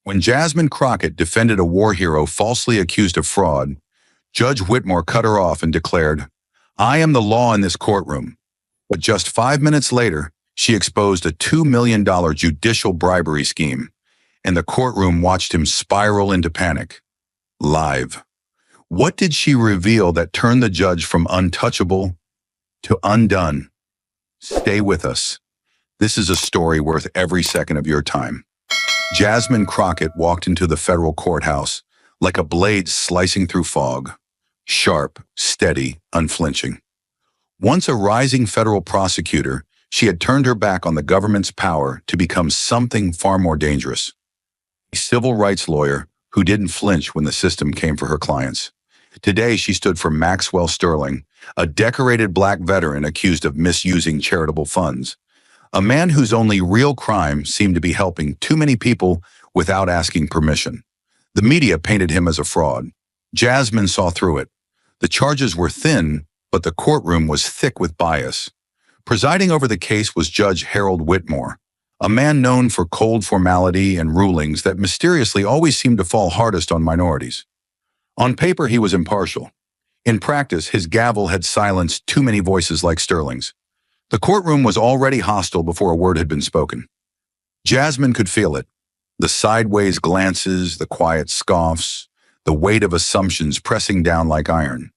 When Jasmine Crockett defended a war hero falsely accused of fraud, Judge Whitmore cut her off and declared, "I am the law in this courtroom." But just 5 minutes later, she exposed a $2 million judicial bribery scheme, and the courtroom watched him spiral into panic. Live. What did she reveal that turned the judge from untouchable to undone? Stay with us. This is a story worth every second of your time. Jasmine Crockett walked into the federal courthouse like a blade slicing through fog. Sharp, steady, unflinching. Once a rising federal prosecutor, she had turned her back on the government's power to become something far more dangerous. A civil rights lawyer who didn't flinch when the system came for her clients. Today, she stood for Maxwell Sterling, a decorated black veteran accused of misusing charitable funds. A man whose only real crime seemed to be helping too many people without asking permission. The media painted him as a fraud. Jasmine saw through it. The charges were thin, but the courtroom was thick with bias. Presiding over the case was Judge Harold Whitmore, a man known for cold formality and rulings that mysteriously always seemed to fall hardest on minorities. On paper, he was impartial. In practice, his gavel had silenced too many voices like Sterling's. The courtroom was already hostile before a word had been spoken. Jasmine could feel it. The sideways glances, the quiet scoffs, the weight of assumptions pressing down like iron.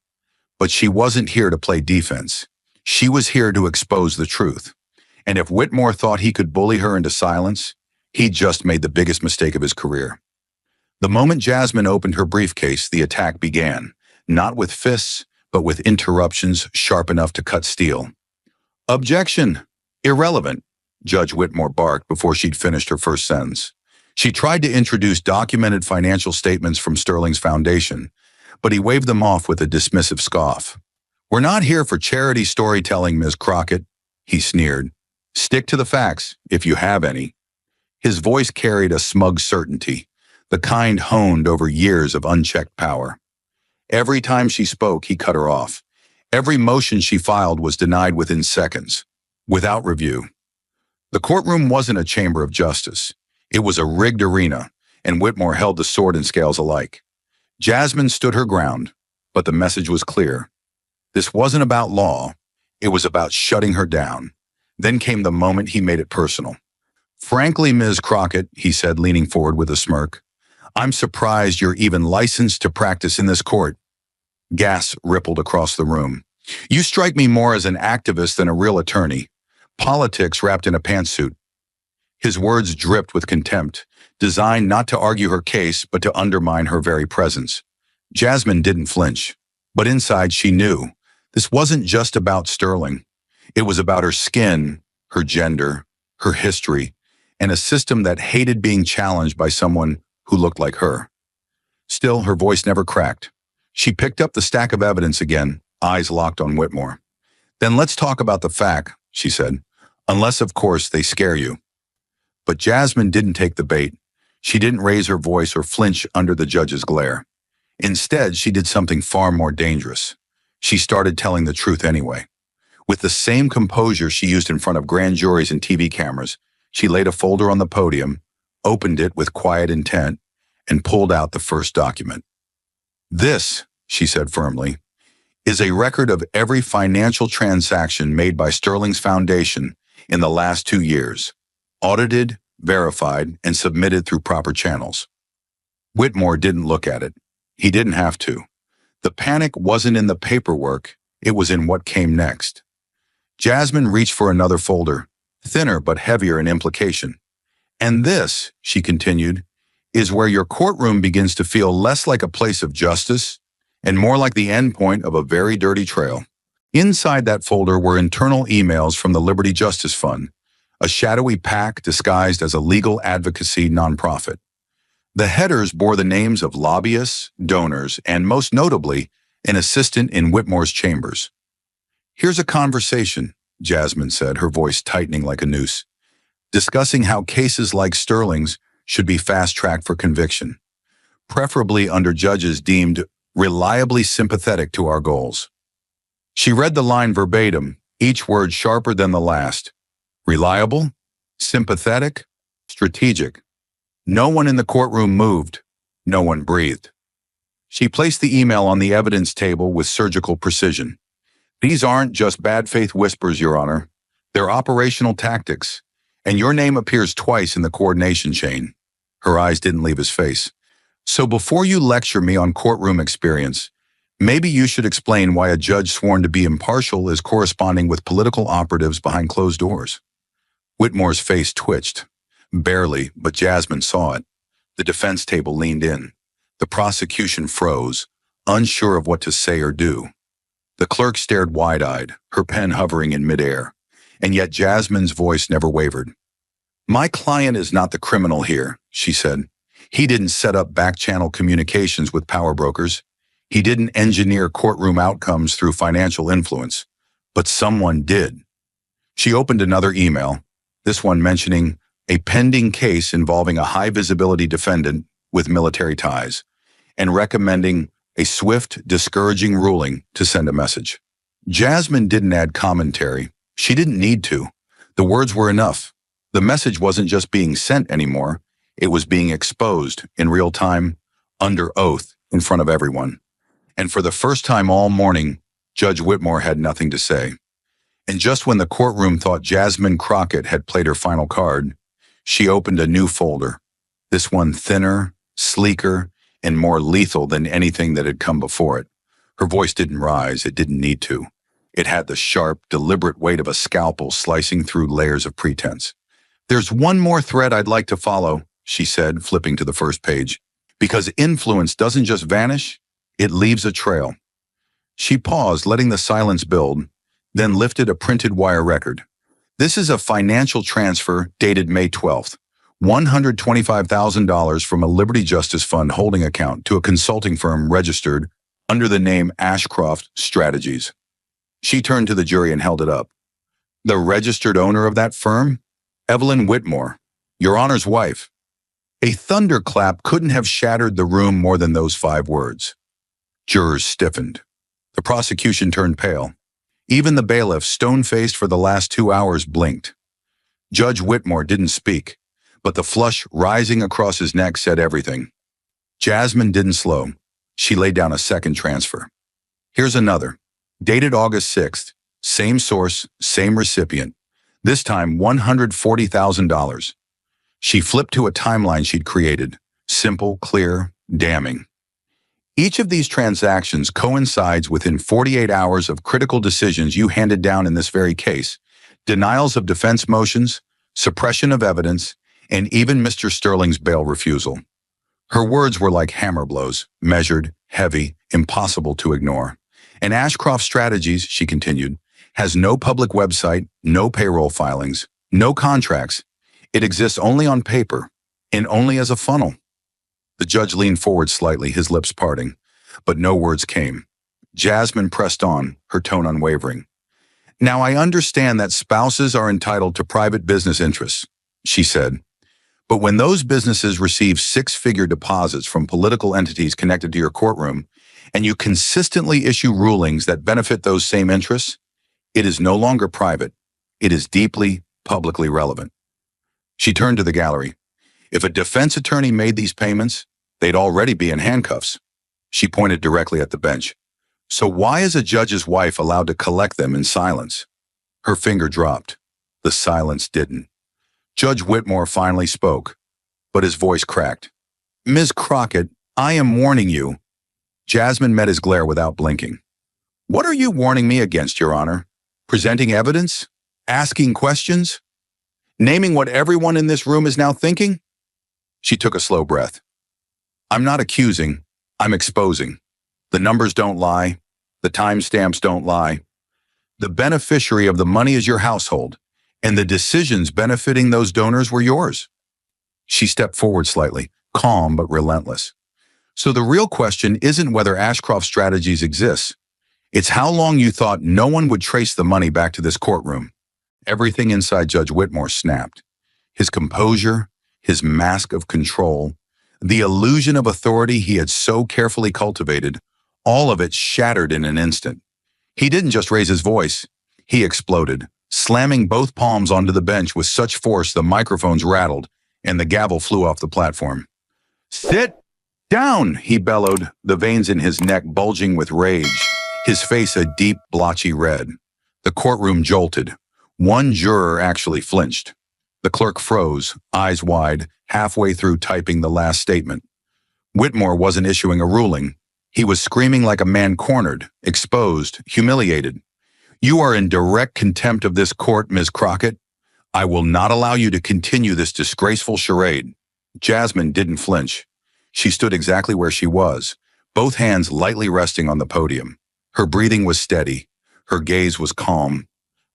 But she wasn't here to play defense. She was here to expose the truth. And if Whitmore thought he could bully her into silence, he just made the biggest mistake of his career. The moment Jasmine opened her briefcase, the attack began, not with fists, but with interruptions sharp enough to cut steel. "Objection! Irrelevant," Judge Whitmore barked before she'd finished her first sentence. She tried to introduce documented financial statements from Sterling's foundation, but he waved them off with a dismissive scoff. "We're not here for charity storytelling, Ms. Crockett," he sneered. "Stick to the facts, if you have any." His voice carried a smug certainty, the kind honed over years of unchecked power. Every time she spoke, he cut her off. Every motion she filed was denied within seconds, without review. The courtroom wasn't a chamber of justice. It was a rigged arena, and Whitmore held the sword and scales alike. Jasmine stood her ground, but the message was clear. This wasn't about law. It was about shutting her down. Then came the moment he made it personal. "Frankly, Ms. Crockett," he said, leaning forward with a smirk, "I'm surprised you're even licensed to practice in this court." Gasps rippled across the room. "You strike me more as an activist than a real attorney. Politics wrapped in a pantsuit." His words dripped with contempt, designed not to argue her case, but to undermine her very presence. Jasmine didn't flinch, but inside she knew. This wasn't just about Sterling. It was about her skin, her gender, her history, and a system that hated being challenged by someone who looked like her. Still, her voice never cracked. She picked up the stack of evidence again, eyes locked on Whitmore. "Then let's talk about the fact," she said, "unless, of course, they scare you." But Jasmine didn't take the bait. She didn't raise her voice or flinch under the judge's glare. Instead, she did something far more dangerous. She started telling the truth anyway. With the same composure she used in front of grand juries and TV cameras, she laid a folder on the podium, opened it with quiet intent, and pulled out the first document. "This," she said firmly, "is a record of every financial transaction made by Sterling's foundation in the last 2 years, audited, verified, and submitted through proper channels." Whitmore didn't look at it. He didn't have to. The panic wasn't in the paperwork, it was in what came next. Jasmine reached for another folder, thinner but heavier in implication. "And this," she continued, "is where your courtroom begins to feel less like a place of justice and more like the end point of a very dirty trail." Inside that folder were internal emails from the Liberty Justice Fund, a shadowy PAC disguised as a legal advocacy nonprofit. The headers bore the names of lobbyists, donors, and most notably, an assistant in Whitmore's chambers. "Here's a conversation," Jasmine said, her voice tightening like a noose, "discussing how cases like Sterling's should be fast-tracked for conviction, preferably under judges deemed reliably sympathetic to our goals." She read the line verbatim, each word sharper than the last. Reliable, sympathetic, strategic. No one in the courtroom moved. No one breathed. She placed the email on the evidence table with surgical precision. These aren't just bad faith whispers, Your Honor. They're operational tactics, and your name appears twice in the coordination chain. Her eyes didn't leave his face. So before you lecture me on courtroom experience, maybe you should explain why a judge sworn to be impartial is corresponding with political operatives behind closed doors. Whitmore's face twitched. Barely, but Jasmine saw it. The defense table leaned in. The prosecution froze, unsure of what to say or do. The clerk stared wide-eyed, her pen hovering in midair, and yet Jasmine's voice never wavered. My client is not the criminal here, she said. He didn't set up back-channel communications with power brokers. He didn't engineer courtroom outcomes through financial influence. But someone did. She opened another email, this one mentioning a pending case involving a high-visibility defendant with military ties, and recommending a swift, discouraging ruling to send a message. Jasmine didn't add commentary. She didn't need to. The words were enough. The message wasn't just being sent anymore. It was being exposed in real time, under oath, in front of everyone. And for the first time all morning, Judge Whitmore had nothing to say. And just when the courtroom thought Jasmine Crockett had played her final card, she opened a new folder, this one thinner, sleeker, and more lethal than anything that had come before it. Her voice didn't rise, it didn't need to. It had the sharp, deliberate weight of a scalpel slicing through layers of pretense. There's one more thread I'd like to follow, she said, flipping to the first page. Because influence doesn't just vanish, it leaves a trail. She paused, letting the silence build, then lifted a printed wire record. This is a financial transfer dated May 12th. $125,000 from a Liberty Justice Fund holding account to a consulting firm registered under the name Ashcroft Strategies. She turned to the jury and held it up. The registered owner of that firm? Evelyn Whitmore, Your Honor's wife. A thunderclap couldn't have shattered the room more than those 5 words. Jurors stiffened. The prosecution turned pale. Even the bailiff, stone-faced for the last 2 hours, blinked. Judge Whitmore didn't speak, but the flush rising across his neck said everything. Jasmine didn't slow. She laid down a second transfer. Here's another. Dated August 6th. Same source, same recipient. This time, $140,000. She flipped to a timeline she'd created. Simple, clear, damning. Each of these transactions coincides within 48 hours of critical decisions you handed down in this very case. Denials of defense motions, suppression of evidence, and even Mr. Sterling's bail refusal. Her words were like hammer blows, measured, heavy, impossible to ignore. And Ashcroft Strategies, she continued, has no public website, no payroll filings, no contracts. It exists only on paper, and only as a funnel. The judge leaned forward slightly, his lips parting, but no words came. Jasmine pressed on, her tone unwavering. Now I understand that spouses are entitled to private business interests, she said. But when those businesses receive 6-figure deposits from political entities connected to your courtroom, and you consistently issue rulings that benefit those same interests, it is no longer private. It is deeply, publicly relevant. She turned to the gallery. If a defense attorney made these payments, they'd already be in handcuffs. She pointed directly at the bench. So why is a judge's wife allowed to collect them in silence? Her finger dropped. The silence didn't. Judge Whitmore finally spoke, but his voice cracked. Ms. Crockett, I am warning you. Jasmine met his glare without blinking. What are you warning me against, Your Honor? Presenting evidence? Asking questions? Naming what everyone in this room is now thinking? She took a slow breath. I'm not accusing, I'm exposing. The numbers don't lie. The timestamps don't lie. The beneficiary of the money is your household, and the decisions benefiting those donors were yours. She stepped forward slightly, calm but relentless. So the real question isn't whether Ashcroft Strategies exists. It's how long you thought no one would trace the money back to this courtroom. Everything inside Judge Whitmore snapped. His composure, his mask of control, the illusion of authority he had so carefully cultivated, all of it shattered in an instant. He didn't just raise his voice. He exploded, slamming both palms onto the bench with such force the microphones rattled, and the gavel flew off the platform. "Sit down," he bellowed, the veins in his neck bulging with rage, his face a deep, blotchy red. The courtroom jolted. One juror actually flinched. The clerk froze, eyes wide, halfway through typing the last statement. Whitmore wasn't issuing a ruling. He was screaming like a man cornered, exposed, humiliated. "You are in direct contempt of this court, Ms. Crockett. I will not allow you to continue this disgraceful charade." Jasmine didn't flinch. She stood exactly where she was, both hands lightly resting on the podium. Her breathing was steady. Her gaze was calm.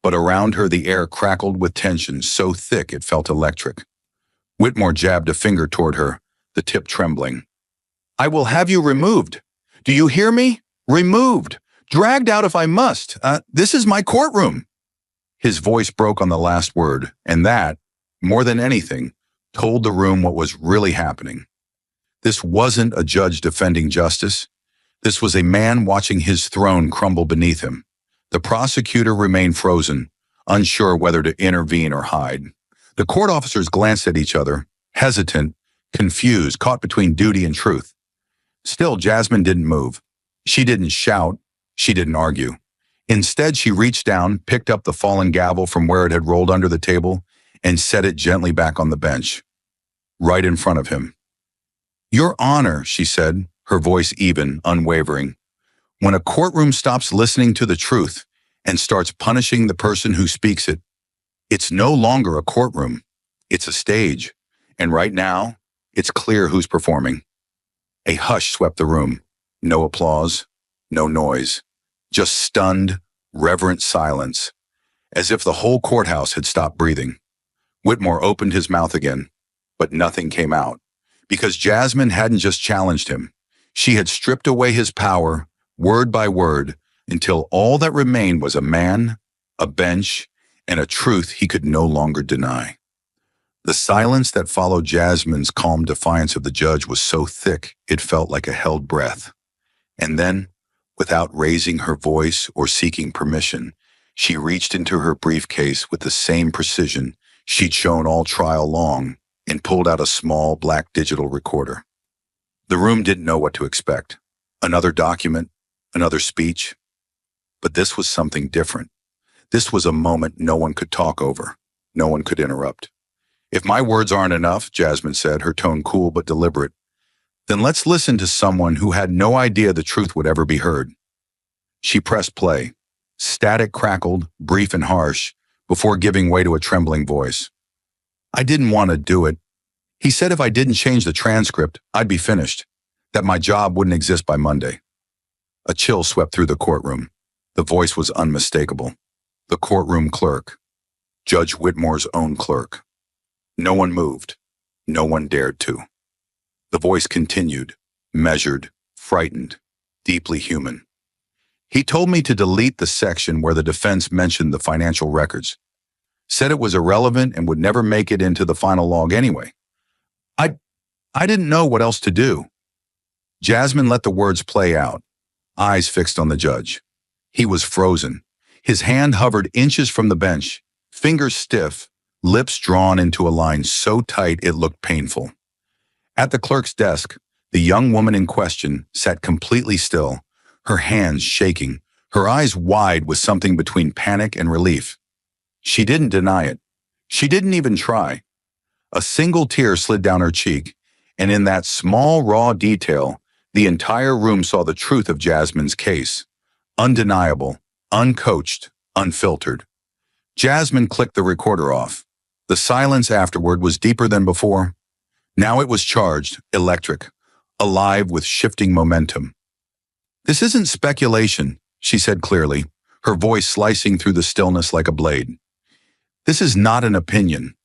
But around her the air crackled with tension so thick it felt electric. Whitmore jabbed a finger toward her, the tip trembling. "I will have you removed. Do you hear me? Removed. Dragged out if I must. This is my courtroom." His voice broke on the last word, and that, more than anything, told the room what was really happening. This wasn't a judge defending justice. This was a man watching his throne crumble beneath him. The prosecutor remained frozen, unsure whether to intervene or hide. The court officers glanced at each other, hesitant, confused, caught between duty and truth. Still, Jasmine didn't move. She didn't shout. She didn't argue. Instead, she reached down, picked up the fallen gavel from where it had rolled under the table, and set it gently back on the bench, right in front of him. "Your Honor," she said, her voice even, unwavering. "When a courtroom stops listening to the truth and starts punishing the person who speaks it, it's no longer a courtroom. It's a stage. And right now, it's clear who's performing." A hush swept the room. No applause, no noise, just stunned, reverent silence, as if the whole courthouse had stopped breathing. Whitmore opened his mouth again, but nothing came out, because Jasmine hadn't just challenged him. She had stripped away his power, word by word, until all that remained was a man, a bench, and a truth he could no longer deny. The silence that followed Jasmine's calm defiance of the judge was so thick it felt like a held breath. And then, without raising her voice or seeking permission, she reached into her briefcase with the same precision she'd shown all trial long and pulled out a small black digital recorder. The room didn't know what to expect. Another document, another speech. But this was something different. This was a moment no one could talk over, no one could interrupt. "If my words aren't enough," Jasmine said, her tone cool but deliberate, "then let's listen to someone who had no idea the truth would ever be heard." She pressed play. Static crackled, brief and harsh, before giving way to a trembling voice. "I didn't want to do it. He said if I didn't change the transcript, I'd be finished, that my job wouldn't exist by Monday." A chill swept through the courtroom. The voice was unmistakable. The courtroom clerk. Judge Whitmore's own clerk. No one moved. No one dared to. The voice continued, measured, frightened, deeply human. "He told me to delete the section where the defense mentioned the financial records. Said it was irrelevant and would never make it into the final log anyway. I didn't know what else to do." Jasmine let the words play out, eyes fixed on the judge. He was frozen. His hand hovered inches from the bench, fingers stiff, lips drawn into a line so tight it looked painful. At the clerk's desk, the young woman in question sat completely still, her hands shaking, her eyes wide with something between panic and relief. She didn't deny it. She didn't even try. A single tear slid down her cheek, and in that small, raw detail, the entire room saw the truth of Jasmine's case. Undeniable, uncoached, unfiltered. Jasmine clicked the recorder off. The silence afterward was deeper than before. Now it was charged, electric, alive with shifting momentum. "This isn't speculation," she said clearly, her voice slicing through the stillness like a blade. "This is not an opinion.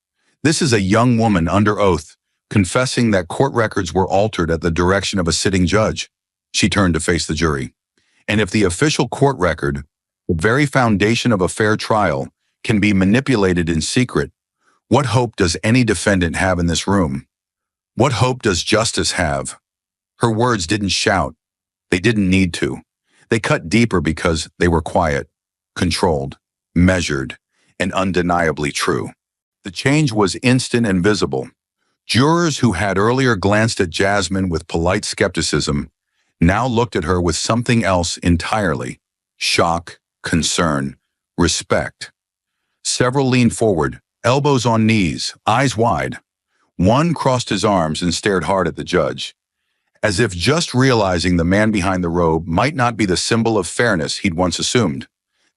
This is a young woman under oath, confessing that court records were altered at the direction of a sitting judge." She turned to face the jury. "And if the official court record, the very foundation of a fair trial, can be manipulated in secret, what hope does any defendant have in this room? What hope does justice have?" Her words didn't shout. They didn't need to. They cut deeper because they were quiet, controlled, measured, and undeniably true. The change was instant and visible. Jurors who had earlier glanced at Jasmine with polite skepticism now looked at her with something else entirely: shock, concern, respect. Several leaned forward, elbows on knees, eyes wide. One crossed his arms and stared hard at the judge, as if just realizing the man behind the robe might not be the symbol of fairness he'd once assumed.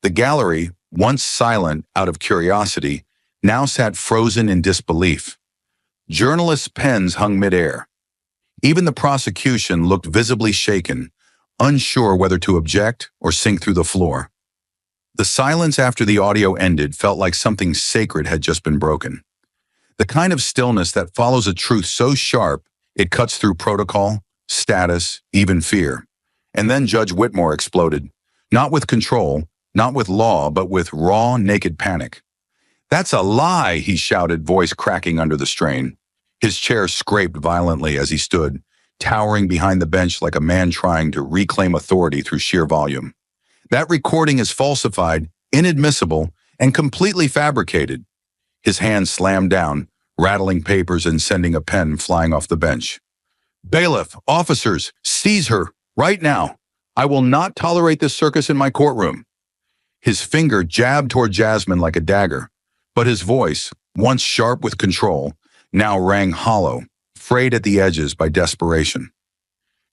The gallery, once silent out of curiosity, now sat frozen in disbelief. Journalists' pens hung midair. Even the prosecution looked visibly shaken, unsure whether to object or sink through the floor. The silence after the audio ended felt like something sacred had just been broken. The kind of stillness that follows a truth so sharp it cuts through protocol, status, even fear. And then Judge Whitmore exploded, not with control, not with law, but with raw, naked panic. "That's a lie," he shouted, voice cracking under the strain. His chair scraped violently as he stood, towering behind the bench like a man trying to reclaim authority through sheer volume. "That recording is falsified, inadmissible, and completely fabricated." His hand slammed down, rattling papers and sending a pen flying off the bench. "Bailiff, officers, seize her, right now. I will not tolerate this circus in my courtroom." His finger jabbed toward Jasmine like a dagger, but his voice, once sharp with control, now rang hollow, frayed at the edges by desperation.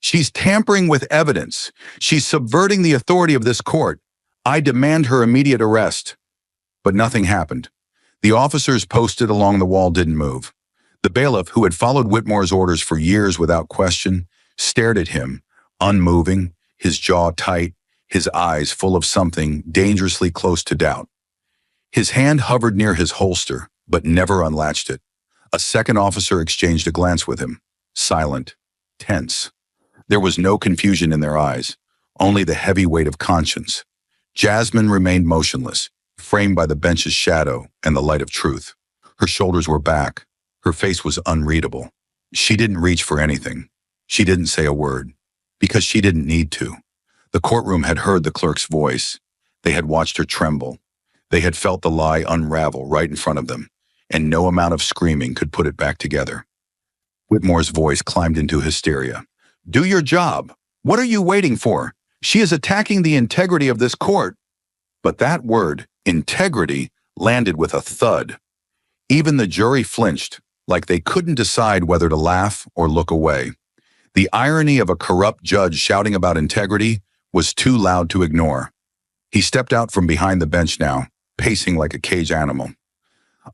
"She's tampering with evidence. She's subverting the authority of this court. I demand her immediate arrest." But nothing happened. The officers posted along the wall didn't move. The bailiff, who had followed Whitmore's orders for years without question, stared at him, unmoving, his jaw tight, his eyes full of something dangerously close to doubt. His hand hovered near his holster, but never unlatched it. A second officer exchanged a glance with him, silent, tense. There was no confusion in their eyes, only the heavy weight of conscience. Jasmine remained motionless, framed by the bench's shadow and the light of truth. Her shoulders were back. Her face was unreadable. She didn't reach for anything. She didn't say a word, because she didn't need to. The courtroom had heard the clerk's voice. They had watched her tremble. They had felt the lie unravel right in front of them, and no amount of screaming could put it back together. Whitmore's voice climbed into hysteria. "Do your job. What are you waiting for? She is attacking the integrity of this court." But that word, integrity, landed with a thud. Even the jury flinched, like they couldn't decide whether to laugh or look away. The irony of a corrupt judge shouting about integrity was too loud to ignore. He stepped out from behind the bench now, pacing like a caged animal.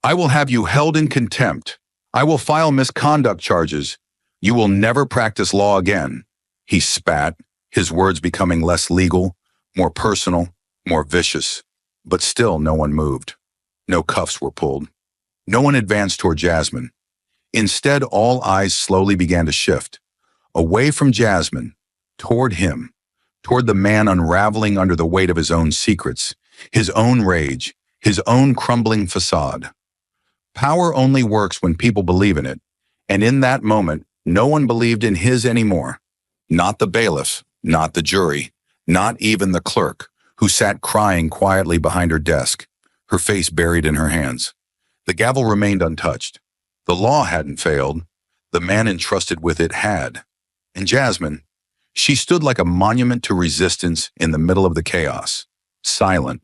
"I will have you held in contempt. I will file misconduct charges. You will never practice law again." He spat, his words becoming less legal, more personal, more vicious. But still no one moved. No cuffs were pulled. No one advanced toward Jasmine. Instead, all eyes slowly began to shift. Away from Jasmine, toward him, toward the man unraveling under the weight of his own secrets, his own rage, his own crumbling facade. Power only works when people believe in it, and in that moment, no one believed in his anymore. Not the bailiff, not the jury, not even the clerk, who sat crying quietly behind her desk, her face buried in her hands. The gavel remained untouched. The law hadn't failed. The man entrusted with it had. And Jasmine, she stood like a monument to resistance in the middle of the chaos, silent,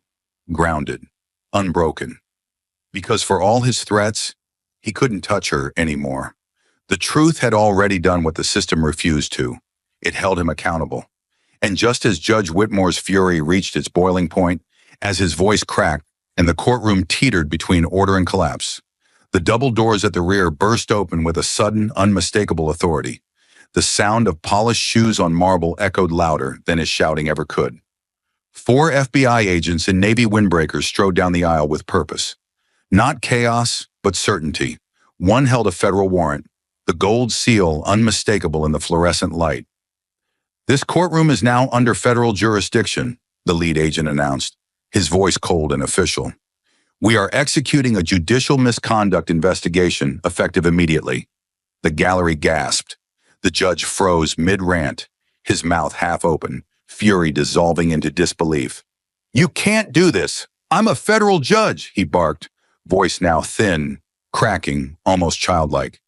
grounded, unbroken. Because for all his threats, he couldn't touch her anymore. The truth had already done what the system refused to. It held him accountable. And just as Judge Whitmore's fury reached its boiling point, as his voice cracked and the courtroom teetered between order and collapse, the double doors at the rear burst open with a sudden, unmistakable authority. The sound of polished shoes on marble echoed louder than his shouting ever could. 4 FBI agents in Navy windbreakers strode down the aisle with purpose. Not chaos, but certainty. One held a federal warrant, the gold seal unmistakable in the fluorescent light. "This courtroom is now under federal jurisdiction," the lead agent announced, his voice cold and official. "We are executing a judicial misconduct investigation effective immediately." The gallery gasped. The judge froze mid-rant, his mouth half open, fury dissolving into disbelief. "You can't do this. I'm a federal judge," he barked, voice now thin, cracking, almost childlike.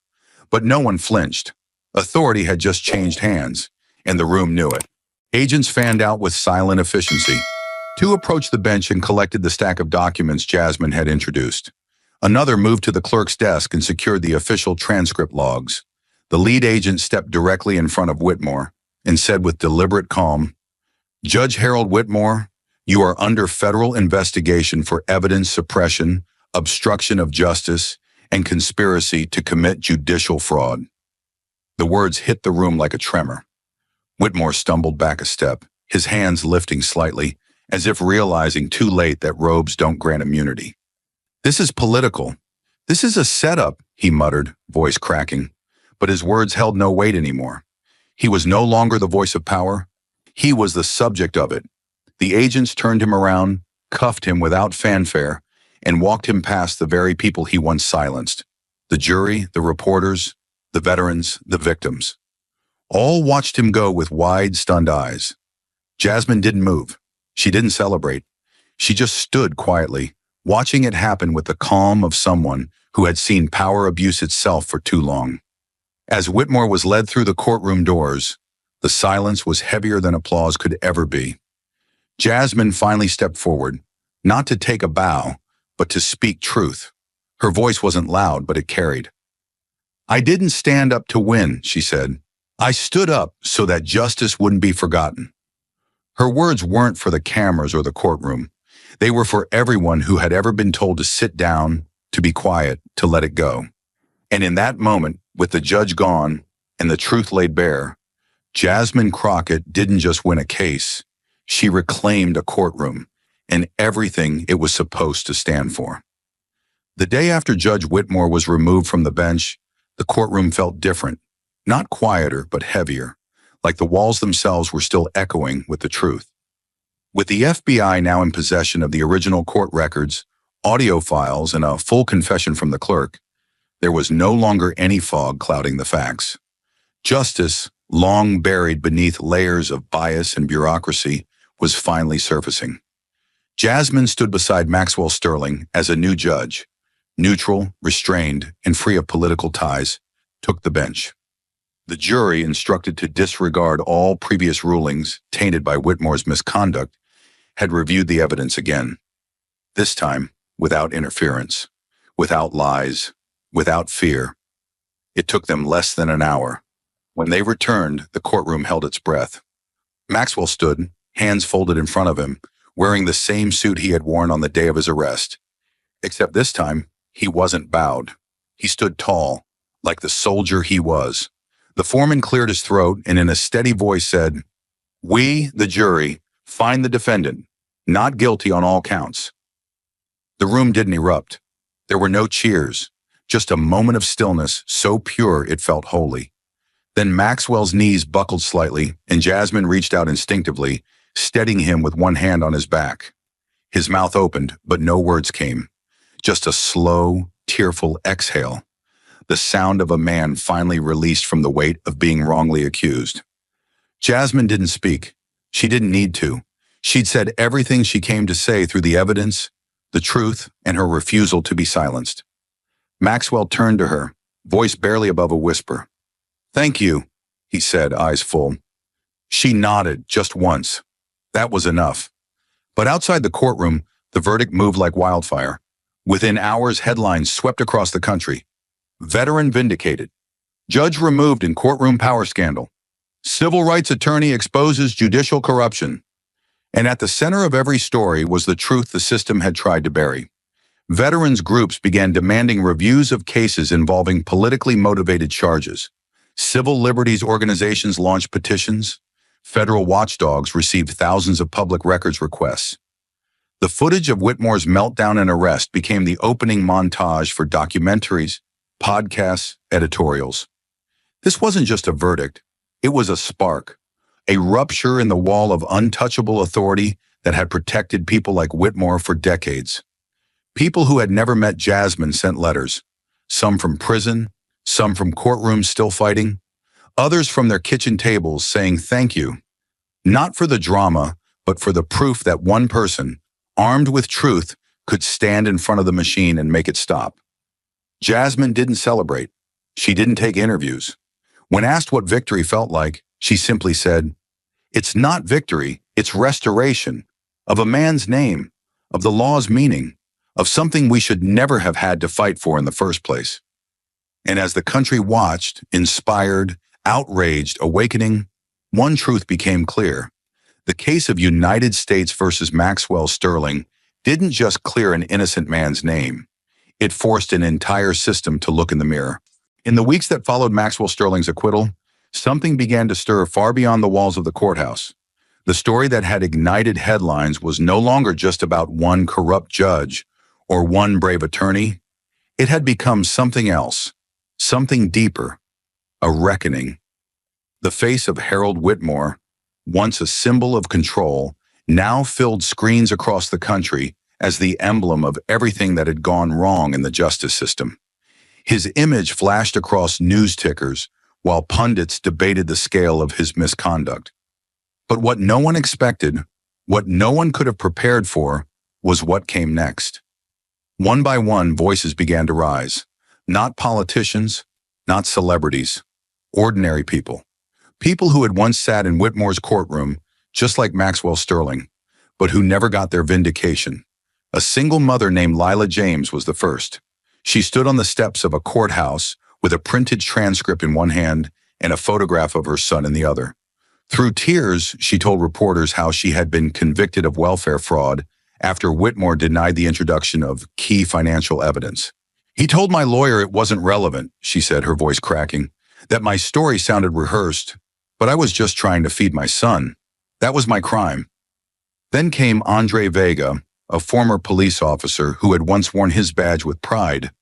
But no one flinched. Authority had just changed hands, and the room knew it. Agents fanned out with silent efficiency. Two approached the bench and collected the stack of documents Jasmine had introduced. Another moved to the clerk's desk and secured the official transcript logs. The lead agent stepped directly in front of Whitmore and said with deliberate calm, "Judge Harold Whitmore, you are under federal investigation for evidence suppression, obstruction of justice, and conspiracy to commit judicial fraud." The words hit the room like a tremor. Whitmore stumbled back a step, his hands lifting slightly, as if realizing too late that robes don't grant immunity. "This is political. This is a setup," he muttered, voice cracking. But his words held no weight anymore. He was no longer the voice of power. He was the subject of it. The agents turned him around, cuffed him without fanfare, and walked him past the very people he once silenced. The jury, the reporters, the veterans, the victims. All watched him go with wide, stunned eyes. Jasmine didn't move. She didn't celebrate. She just stood quietly, watching it happen with the calm of someone who had seen power abuse itself for too long. As Whitmore was led through the courtroom doors, the silence was heavier than applause could ever be. Jasmine finally stepped forward, not to take a bow, but to speak truth. Her voice wasn't loud, but it carried. "I didn't stand up to win," she said. "I stood up so that justice wouldn't be forgotten." Her words weren't for the cameras or the courtroom. They were for everyone who had ever been told to sit down, to be quiet, to let it go. And in that moment, with the judge gone and the truth laid bare, Jasmine Crockett didn't just win a case. She reclaimed a courtroom and everything it was supposed to stand for. The day after Judge Whitmore was removed from the bench, the courtroom felt different, not quieter, but heavier, like the walls themselves were still echoing with the truth. With the FBI now in possession of the original court records, audio files, and a full confession from the clerk, there was no longer any fog clouding the facts. Justice, long buried beneath layers of bias and bureaucracy, was finally surfacing. Jasmine stood beside Maxwell Sterling as a new judge, neutral, restrained, and free of political ties, took the bench. The jury, instructed to disregard all previous rulings tainted by Whitmore's misconduct, had reviewed the evidence again. This time, without interference, without lies, without fear. It took them less than an hour. When they returned, the courtroom held its breath. Maxwell stood, hands folded in front of him, wearing the same suit he had worn on the day of his arrest. Except this time, he wasn't bowed. He stood tall, like the soldier he was. The foreman cleared his throat and in a steady voice said, "We, the jury, find the defendant not guilty on all counts." The room didn't erupt. There were no cheers, just a moment of stillness so pure it felt holy. Then Maxwell's knees buckled slightly and Jasmine reached out instinctively, steadying him with one hand on his back. His mouth opened, but no words came. Just a slow, tearful exhale. The sound of a man finally released from the weight of being wrongly accused. Jasmine didn't speak. She didn't need to. She'd said everything she came to say through the evidence, the truth, and her refusal to be silenced. Maxwell turned to her, voice barely above a whisper. "Thank you," he said, eyes full. She nodded just once. That was enough. But outside the courtroom, the verdict moved like wildfire. Within hours, headlines swept across the country. Veteran vindicated. Judge removed in courtroom power scandal. Civil rights attorney exposes judicial corruption. And at the center of every story was the truth the system had tried to bury. Veterans groups began demanding reviews of cases involving politically motivated charges. Civil liberties organizations launched petitions. Federal watchdogs received thousands of public records requests. The footage of Whitmore's meltdown and arrest became the opening montage for documentaries, podcasts, editorials. This wasn't just a verdict. It was a spark, a rupture in the wall of untouchable authority that had protected people like Whitmore for decades. People who had never met Jasmine sent letters, some from prison, some from courtrooms still fighting, others from their kitchen tables saying thank you, not for the drama, but for the proof that one person, armed with truth, could stand in front of the machine and make it stop. Jasmine didn't celebrate. She didn't take interviews. When asked what victory felt like, she simply said, "It's not victory, it's restoration of a man's name, of the law's meaning, of something we should never have had to fight for in the first place." And as the country watched, inspired, outraged, awakening, one truth became clear. The case of United States versus Maxwell Sterling didn't just clear an innocent man's name. It forced an entire system to look in the mirror. In the weeks that followed Maxwell Sterling's acquittal, something began to stir far beyond the walls of the courthouse. The story that had ignited headlines was no longer just about one corrupt judge or one brave attorney. It had become something else, something deeper, a reckoning. The face of Harold Whitmore, once a symbol of control, now filled screens across the country as the emblem of everything that had gone wrong in the justice system. His image flashed across news tickers while pundits debated the scale of his misconduct. But what no one expected, what no one could have prepared for, was what came next. One by one, voices began to rise. Not politicians, not celebrities, ordinary people. People who had once sat in Whitmore's courtroom, just like Maxwell Sterling, but who never got their vindication. A single mother named Lila James was the first. She stood on the steps of a courthouse with a printed transcript in one hand and a photograph of her son in the other. Through tears, she told reporters how she had been convicted of welfare fraud after Whitmore denied the introduction of key financial evidence. "He told my lawyer it wasn't relevant," she said, her voice cracking, "that my story sounded rehearsed, but I was just trying to feed my son. That was my crime." Then came Andre Vega, a former police officer who had once worn his badge with pride,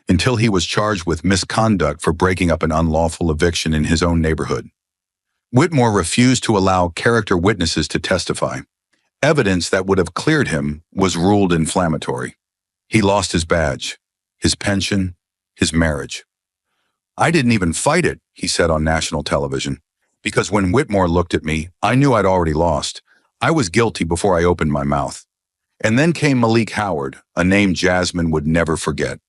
until he was charged with misconduct for breaking up an unlawful eviction in his own neighborhood. Whitmore refused to allow character witnesses to testify. Evidence that would have cleared him was ruled inflammatory. He lost his badge, his pension, his marriage. "I didn't even fight it," he said on national television, "because when Whitmore looked at me, I knew I'd already lost. I was guilty before I opened my mouth." And then came Malik Howard, a name Jasmine would never forget.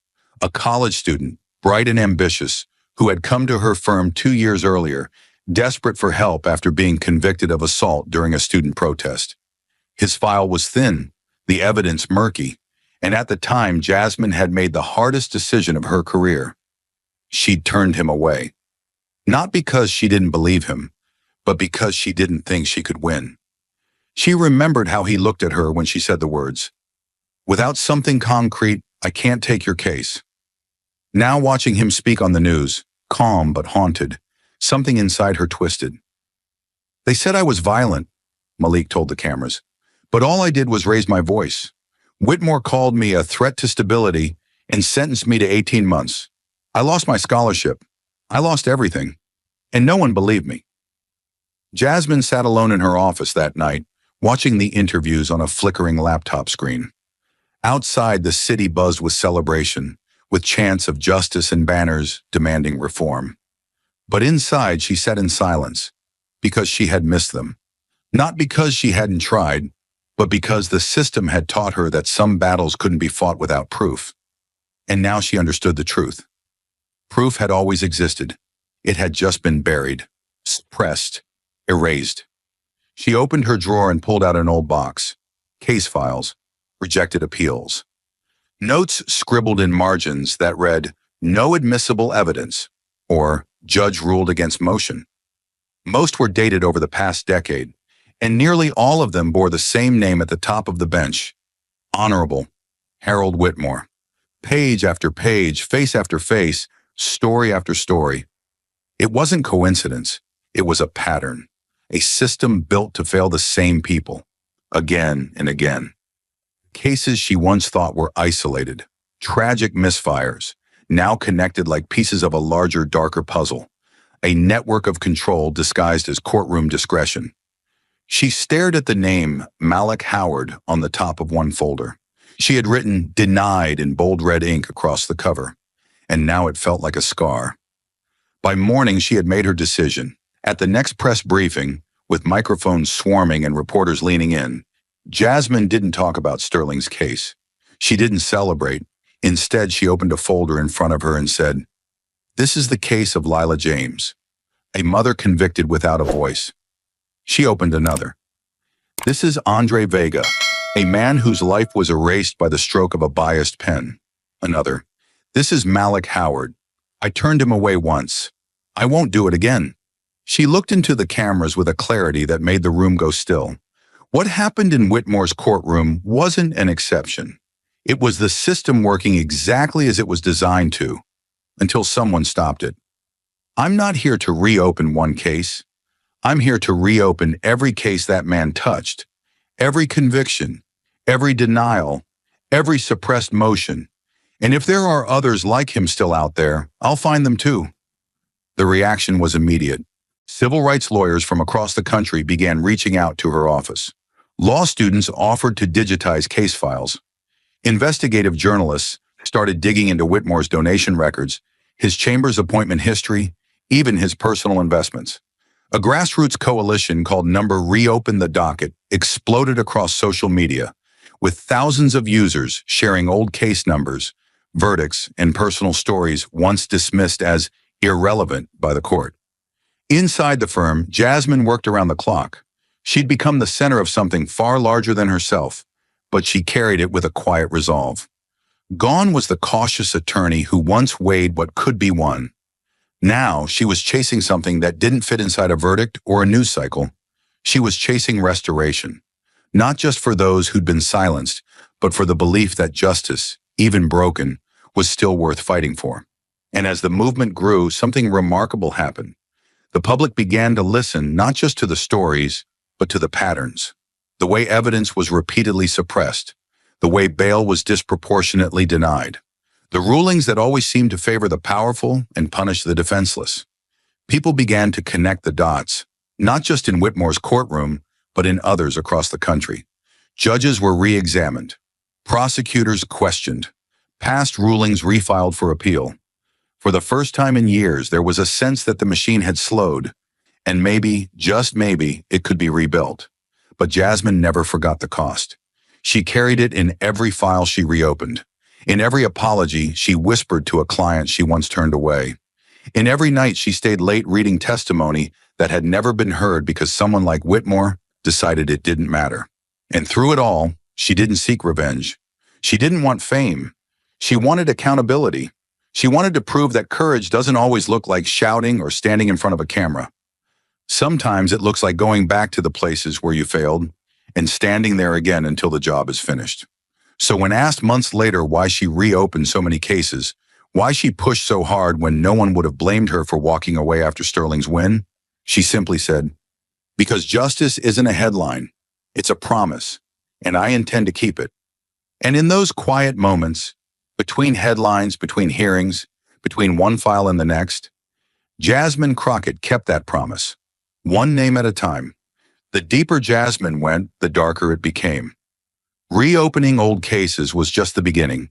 A college student, bright and ambitious, who had come to her firm 2 years earlier, desperate for help after being convicted of assault during a student protest. His file was thin, the evidence murky, and at the time, Jasmine had made the hardest decision of her career. She'd turned him away. Not because she didn't believe him, but because she didn't think she could win. She remembered how he looked at her when she said the words, "Without something concrete, I can't take your case." Now watching him speak on the news, calm but haunted, something inside her twisted. "They said I was violent," Malik told the cameras, "but all I did was raise my voice. Whitmore called me a threat to stability and sentenced me to 18 months. I lost my scholarship. I lost everything. And no one believed me." Jasmine sat alone in her office that night, watching the interviews on a flickering laptop screen. Outside, the city buzzed with celebration, with chants of justice and banners demanding reform. But inside, she sat in silence, because she had missed them. Not because she hadn't tried, but because the system had taught her that some battles couldn't be fought without proof. And now she understood the truth. Proof had always existed. It had just been buried, suppressed, erased. She opened her drawer and pulled out an old box. Case files, rejected appeals. Notes scribbled in margins that read, "No admissible evidence," or "Judge ruled against motion." Most were dated over the past decade, and nearly all of them bore the same name at the top of the bench: Honorable Harold Whitmore. Page after page, face after face, story after story. It wasn't coincidence. It was a pattern. A system built to fail the same people, again and again. Cases she once thought were isolated, tragic misfires, now connected like pieces of a larger, darker puzzle, a network of control disguised as courtroom discretion. She stared at the name Malik Howard on the top of one folder. She had written "denied" in bold red ink across the cover, and now it felt like a scar. By morning, she had made her decision. At the next press briefing, with microphones swarming and reporters leaning in, Jasmine didn't talk about Sterling's case. She didn't celebrate. Instead, she opened a folder in front of her and said, This is the case of Lila James, a mother convicted without a voice. She opened another. This is Andre Vega, a man whose life was erased by the stroke of a biased pen. Another. This is Malik Howard. I turned him away once. I won't do it again. She looked into the cameras with a clarity that made the room go still. What happened in Whitmore's courtroom wasn't an exception. It was the system working exactly as it was designed to, until someone stopped it. I'm not here to reopen one case. I'm here to reopen every case that man touched, every conviction, every denial, every suppressed motion. And if there are others like him still out there, I'll find them too. The reaction was immediate. Civil rights lawyers from across the country began reaching out to her office. Law students offered to digitize case files. Investigative journalists started digging into Whitmore's donation records, his chamber's appointment history, even his personal investments. A grassroots coalition called Reopen the Docket exploded across social media, with thousands of users sharing old case numbers, verdicts, and personal stories once dismissed as irrelevant by the court. Inside the firm, Jasmine worked around the clock. She'd become the center of something far larger than herself, but she carried it with a quiet resolve. Gone was the cautious attorney who once weighed what could be won. Now she was chasing something that didn't fit inside a verdict or a news cycle. She was chasing restoration, not just for those who'd been silenced, but for the belief that justice, even broken, was still worth fighting for. And as the movement grew, something remarkable happened. The public began to listen not just to the stories, but to the patterns. The way evidence was repeatedly suppressed, the way bail was disproportionately denied, the rulings that always seemed to favor the powerful and punish the defenseless. People began to connect the dots, not just in Whitmore's courtroom, but in others across the country. Judges were re-examined, prosecutors questioned, past rulings refiled for appeal. For the first time in years, there was a sense that the machine had slowed, and maybe, just maybe, it could be rebuilt. But Jasmine never forgot the cost. She carried it in every file she reopened. In every apology she whispered to a client she once turned away. In every night she stayed late reading testimony that had never been heard because someone like Whitmore decided it didn't matter. And through it all, she didn't seek revenge. She didn't want fame. She wanted accountability. She wanted to prove that courage doesn't always look like shouting or standing in front of a camera. Sometimes it looks like going back to the places where you failed and standing there again until the job is finished. So when asked months later why she reopened so many cases, why she pushed so hard when no one would have blamed her for walking away after Sterling's win, she simply said, "Because justice isn't a headline, it's a promise, and I intend to keep it." And in those quiet moments, between headlines, between hearings, between one file and the next, Jasmine Crockett kept that promise, one name at a time. The deeper Jasmine went, the darker it became. Reopening old cases was just the beginning.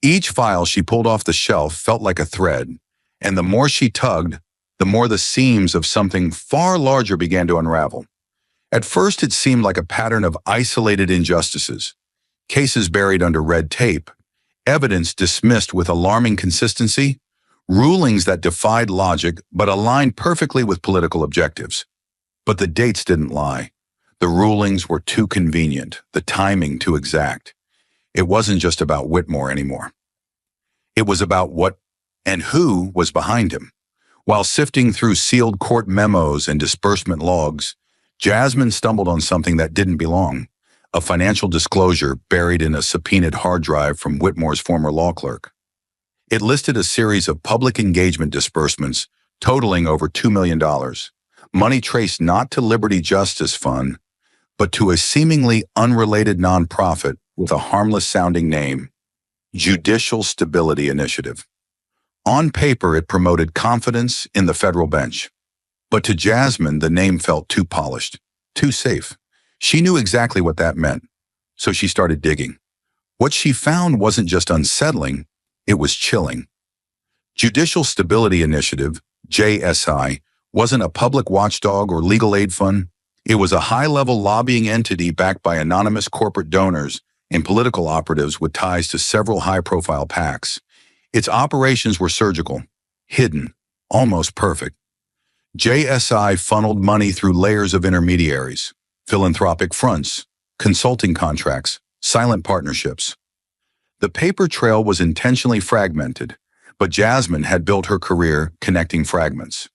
Each file she pulled off the shelf felt like a thread, and the more she tugged, the more the seams of something far larger began to unravel. At first, it seemed like a pattern of isolated injustices, cases buried under red tape, evidence dismissed with alarming consistency, rulings that defied logic but aligned perfectly with political objectives. But the dates didn't lie. The rulings were too convenient, the timing too exact. It wasn't just about Whitmore anymore. It was about what and who was behind him. While sifting through sealed court memos and disbursement logs, Jasmine stumbled on something that didn't belong, a financial disclosure buried in a subpoenaed hard drive from Whitmore's former law clerk. It listed a series of public engagement disbursements totaling over $2 million, money traced not to Liberty Justice Fund, but to a seemingly unrelated nonprofit with a harmless-sounding name, Judicial Stability Initiative. On paper, it promoted confidence in the federal bench. But to Jasmine, the name felt too polished, too safe. She knew exactly what that meant, so she started digging. What she found wasn't just unsettling, it was chilling. Judicial Stability Initiative, JSI, wasn't a public watchdog or legal aid fund. It was a high-level lobbying entity backed by anonymous corporate donors and political operatives with ties to several high-profile PACs. Its operations were surgical. hidden, almost perfect. JSI funneled money through layers of intermediaries, philanthropic fronts, consulting contracts, silent partnerships. The paper trail was intentionally fragmented, but Jasmine had built her career connecting fragments.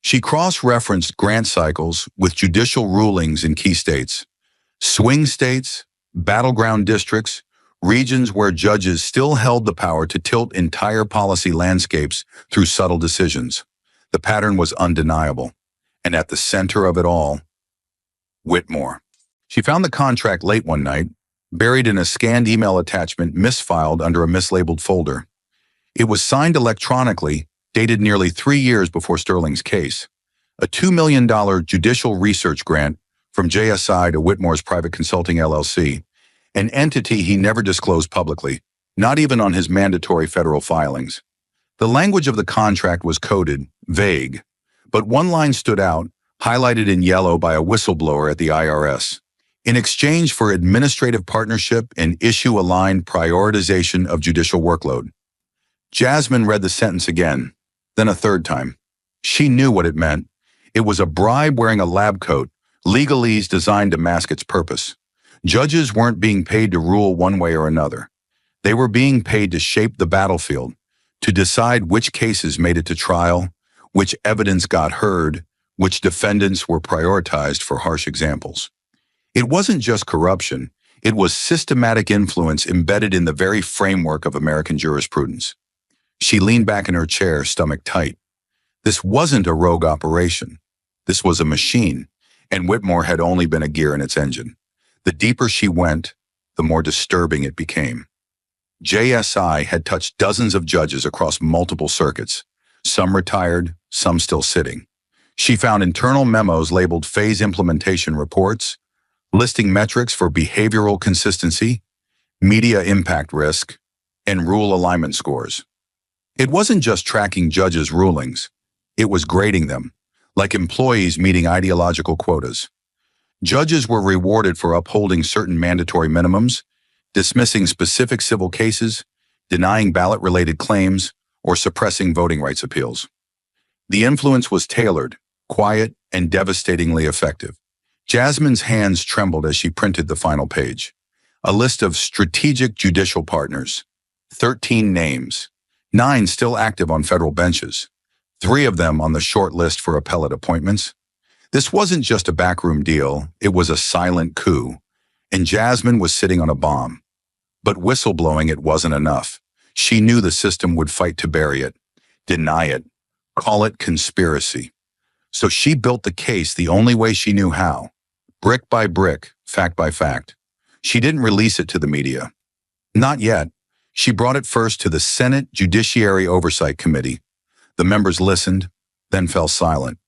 She cross-referenced grant cycles with judicial rulings in key states, swing states, battleground districts, regions where judges still held the power to tilt entire policy landscapes through subtle decisions. The pattern was undeniable, and at the center of it all, Whitmore. She found the contract late one night, buried in a scanned email attachment misfiled under a mislabeled folder. It was signed electronically, dated nearly 3 years before Sterling's case. A $2 million judicial research grant from JSI to Whitmore's Private Consulting LLC, an entity he never disclosed publicly, not even on his mandatory federal filings. The language of the contract was coded, vague, but one line stood out, highlighted in yellow by a whistleblower at the IRS. In exchange for administrative partnership and issue-aligned prioritization of judicial workload. Jasmine read the sentence again, then a third time. She knew what it meant. It was a bribe wearing a lab coat, legalese designed to mask its purpose. Judges weren't being paid to rule one way or another. They were being paid to shape the battlefield, to decide which cases made it to trial, which evidence got heard, which defendants were prioritized for harsh examples. It wasn't just corruption, it was systematic influence embedded in the very framework of American jurisprudence. She leaned back in her chair, stomach tight. This wasn't a rogue operation. This was a machine, and Whitmore had only been a gear in its engine. The deeper she went, the more disturbing it became. JSI had touched dozens of judges across multiple circuits, some retired, some still sitting. She found internal memos labeled phase implementation reports, listing metrics for behavioral consistency, media impact risk, and rule alignment scores. It wasn't just tracking judges' rulings, it was grading them, like employees meeting ideological quotas. Judges were rewarded for upholding certain mandatory minimums, dismissing specific civil cases, denying ballot-related claims, or suppressing voting rights appeals. The influence was tailored, quiet, and devastatingly effective. Jasmine's hands trembled as she printed the final page. A list of strategic judicial partners. 13 names. 9 still active on federal benches. 3 of them on the short list for appellate appointments. This wasn't just a backroom deal, it was a silent coup. And Jasmine was sitting on a bomb. But whistleblowing it wasn't enough. She knew the system would fight to bury it, deny it, call it conspiracy. So she built the case the only way she knew how. Brick by brick, fact by fact. She didn't release it to the media. Not yet. She brought it first to the Senate Judiciary Oversight Committee. The members listened, then fell silent.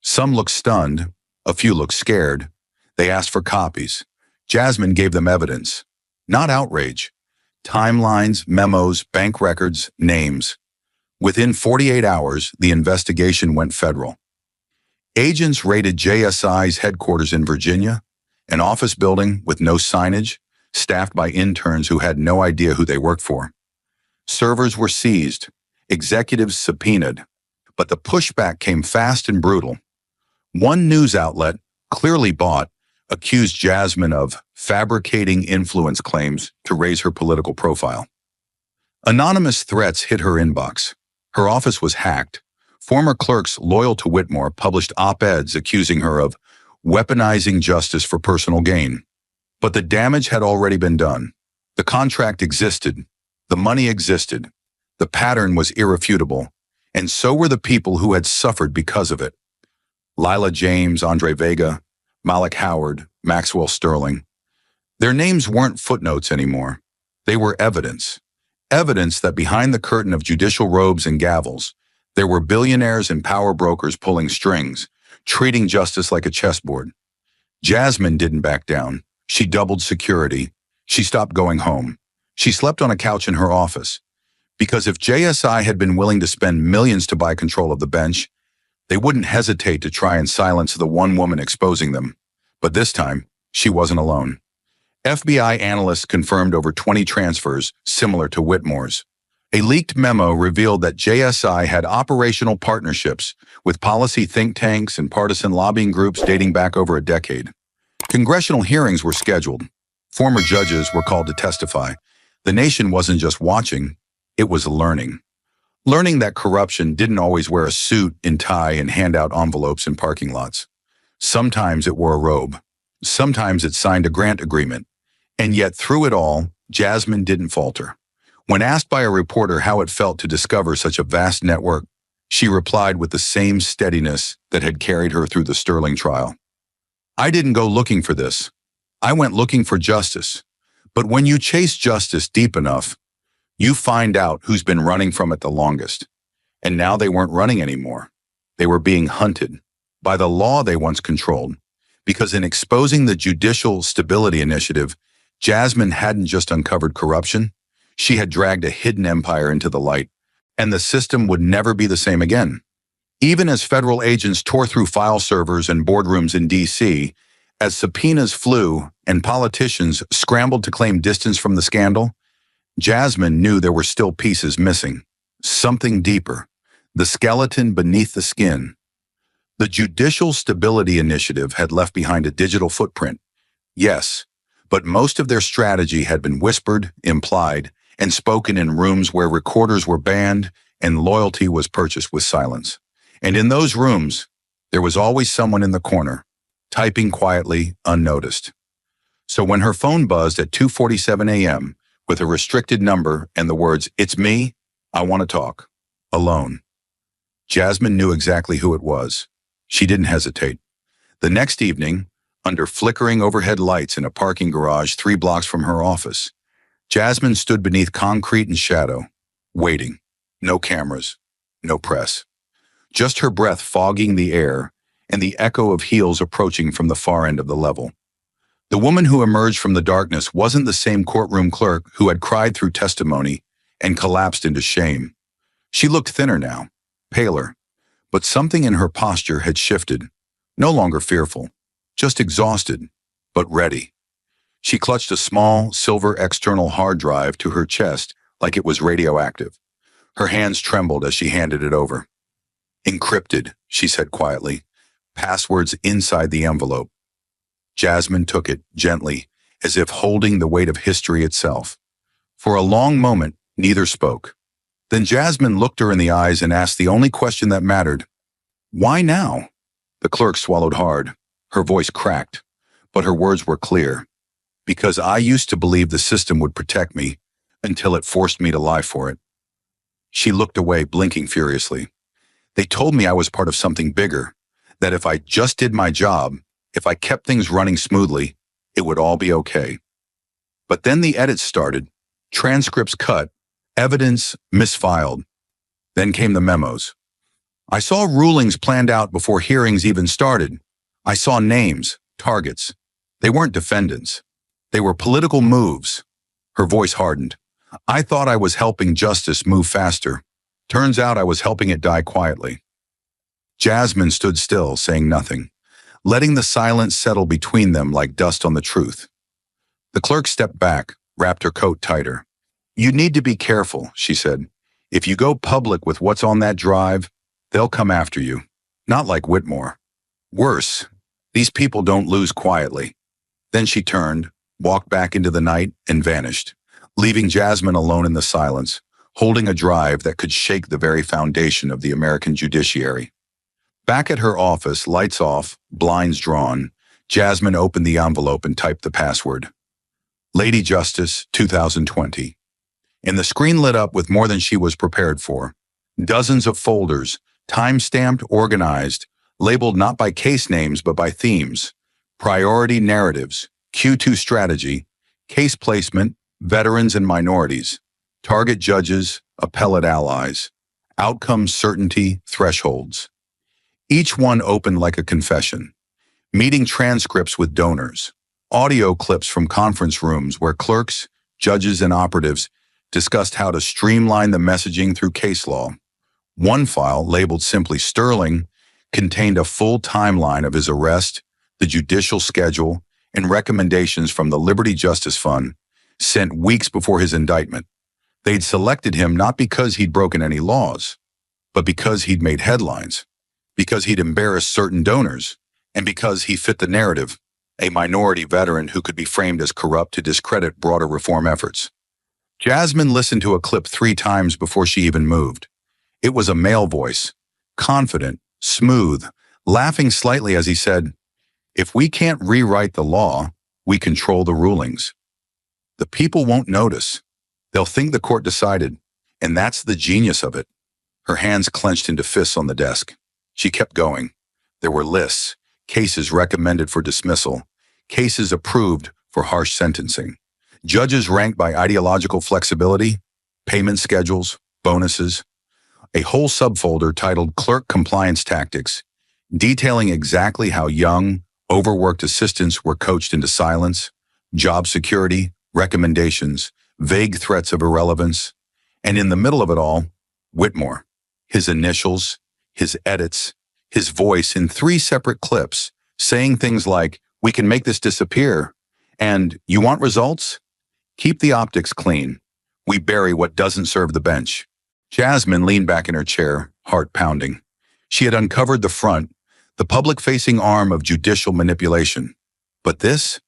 Some looked stunned, a few looked scared. They asked for copies. Jasmine gave them evidence. Not outrage. Timelines, memos, bank records, names. Within 48 hours, the investigation went federal. Agents raided JSI's headquarters in Virginia, an office building with no signage, staffed by interns who had no idea who they worked for. Servers were seized, executives subpoenaed, but the pushback came fast and brutal. One news outlet, clearly bought, accused Jasmine of fabricating influence claims to raise her political profile. Anonymous threats hit her inbox. Her office was hacked. Former clerks loyal to Whitmore published op-eds accusing her of weaponizing justice for personal gain. But the damage had already been done. The contract existed. The money existed. The pattern was irrefutable. And so were the people who had suffered because of it. Lila James, Andre Vega, Malik Howard, Maxwell Sterling. Their names weren't footnotes anymore. They were evidence. Evidence that behind the curtain of judicial robes and gavels, there were billionaires and power brokers pulling strings, treating justice like a chessboard. Jasmine didn't back down. She doubled security. She stopped going home. She slept on a couch in her office. Because if JSI had been willing to spend millions to buy control of the bench, they wouldn't hesitate to try and silence the one woman exposing them. But this time, she wasn't alone. FBI analysts confirmed over 20 transfers similar to Whitmore's. A leaked memo revealed that JSI had operational partnerships with policy think tanks and partisan lobbying groups dating back over a decade. Congressional hearings were scheduled. Former judges were called to testify. The nation wasn't just watching, it was learning. Learning that corruption didn't always wear a suit and tie and hand out envelopes in parking lots. Sometimes it wore a robe. Sometimes it signed a grant agreement. And yet through it all, Jasmine didn't falter. When asked by a reporter how it felt to discover such a vast network, she replied with the same steadiness that had carried her through the Sterling trial. I didn't go looking for this. I went looking for justice. But when you chase justice deep enough, you find out who's been running from it the longest. And now they weren't running anymore. They were being hunted by the law they once controlled. Because in exposing the Judicial Stability Initiative, Jasmine hadn't just uncovered corruption, she had dragged a hidden empire into the light, and the system would never be the same again. Even as federal agents tore through file servers and boardrooms in D.C., as subpoenas flew and politicians scrambled to claim distance from the scandal, Jasmine knew there were still pieces missing. Something deeper. The skeleton beneath the skin. The Judicial Stability Initiative had left behind a digital footprint. Yes, but most of their strategy had been whispered, implied, and spoken in rooms where recorders were banned and loyalty was purchased with silence. And in those rooms, there was always someone in the corner, typing quietly, unnoticed. So when her phone buzzed at 2:47 a.m. with a restricted number and the words, "It's me, I want to talk," alone, Jasmine knew exactly who it was. She didn't hesitate. The next evening, under flickering overhead lights in a parking garage 3 blocks from her office, Jasmine stood beneath concrete and shadow, waiting. No cameras, no press. Just her breath fogging the air and the echo of heels approaching from the far end of the level. The woman who emerged from the darkness wasn't the same courtroom clerk who had cried through testimony and collapsed into shame. She looked thinner now, paler, but something in her posture had shifted, no longer fearful, just exhausted, but ready. She clutched a small, silver external hard drive to her chest like it was radioactive. Her hands trembled as she handed it over. "Encrypted," she said quietly. "Passwords inside the envelope." Jasmine took it gently, as if holding the weight of history itself. For a long moment, neither spoke. Then Jasmine looked her in the eyes and asked the only question that mattered. "Why now?" The clerk swallowed hard. Her voice cracked, but her words were clear. "Because I used to believe the system would protect me until it forced me to lie for it." She looked away, blinking furiously. "They told me I was part of something bigger, that if I just did my job, if I kept things running smoothly, it would all be okay." But then the edits started, transcripts cut, evidence misfiled. Then came the memos. "I saw rulings planned out before hearings even started. I saw names, targets. They weren't defendants. They were political moves." Her voice hardened. "I thought I was helping justice move faster. Turns out I was helping it die quietly." Jasmine stood still, saying nothing, letting the silence settle between them like dust on the truth. The clerk stepped back, wrapped her coat tighter. "You need to be careful," she said. "If you go public with what's on that drive, they'll come after you. Not like Whitmore. Worse, these people don't lose quietly." Then she turned, walked back into the night, and vanished, leaving Jasmine alone in the silence, holding a drive that could shake the very foundation of the American judiciary. Back at her office, lights off, blinds drawn, Jasmine opened the envelope and typed the password. "Lady Justice, 2020. And the screen lit up with more than she was prepared for. Dozens of folders, time-stamped, organized, labeled not by case names but by themes. Priority narratives, Q2 strategy, case placement, veterans and minorities, target judges, appellate allies, outcome certainty, thresholds. Each one opened like a confession. Meeting transcripts with donors, audio clips from conference rooms where clerks, judges, and operatives discussed how to streamline the messaging through case law. One file, labeled simply Sterling, contained a full timeline of his arrest, the judicial schedule, and recommendations from the Liberty Justice Fund, sent weeks before his indictment. They'd selected him not because he'd broken any laws, but because he'd made headlines, because he'd embarrassed certain donors, and because he fit the narrative, a minority veteran who could be framed as corrupt to discredit broader reform efforts. Jasmine listened to a clip 3 times before she even moved. It was a male voice, confident, smooth, laughing slightly as he said, "If we can't rewrite the law, we control the rulings. The people won't notice. They'll think the court decided, and that's the genius of it." Her hands clenched into fists on the desk. She kept going. There were lists, cases recommended for dismissal, cases approved for harsh sentencing, judges ranked by ideological flexibility, payment schedules, bonuses, a whole subfolder titled Clerk Compliance Tactics, detailing exactly how young, overworked assistants were coached into silence, job security, recommendations, vague threats of irrelevance, and in the middle of it all, Whitmore, his initials, his edits, his voice in 3 separate clips, saying things like, "We can make this disappear," and "You want results? Keep the optics clean. We bury what doesn't serve the bench." Jasmine leaned back in her chair, heart pounding. She had uncovered the front, the public-facing arm of judicial manipulation. But this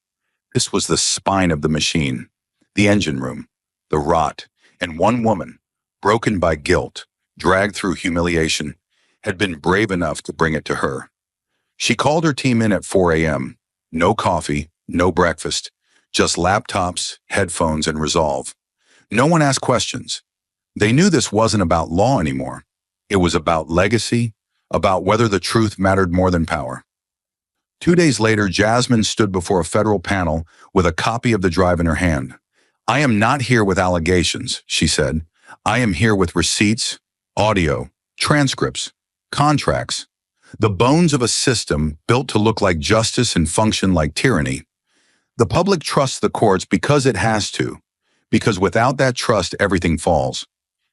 was the spine of the machine, the engine room, the rot, and one woman, broken by guilt, dragged through humiliation, had been brave enough to bring it to her. She called her team in at 4 a.m. No coffee, no breakfast, just laptops, headphones, and resolve. No one asked questions. They knew this wasn't about law anymore. It was about legacy, about whether the truth mattered more than power. 2 days later, Jasmine stood before a federal panel with a copy of the drive in her hand. "I am not here with allegations," she said. "I am here with receipts, audio, transcripts, contracts, the bones of a system built to look like justice and function like tyranny. The public trusts the courts because it has to, because without that trust, everything falls.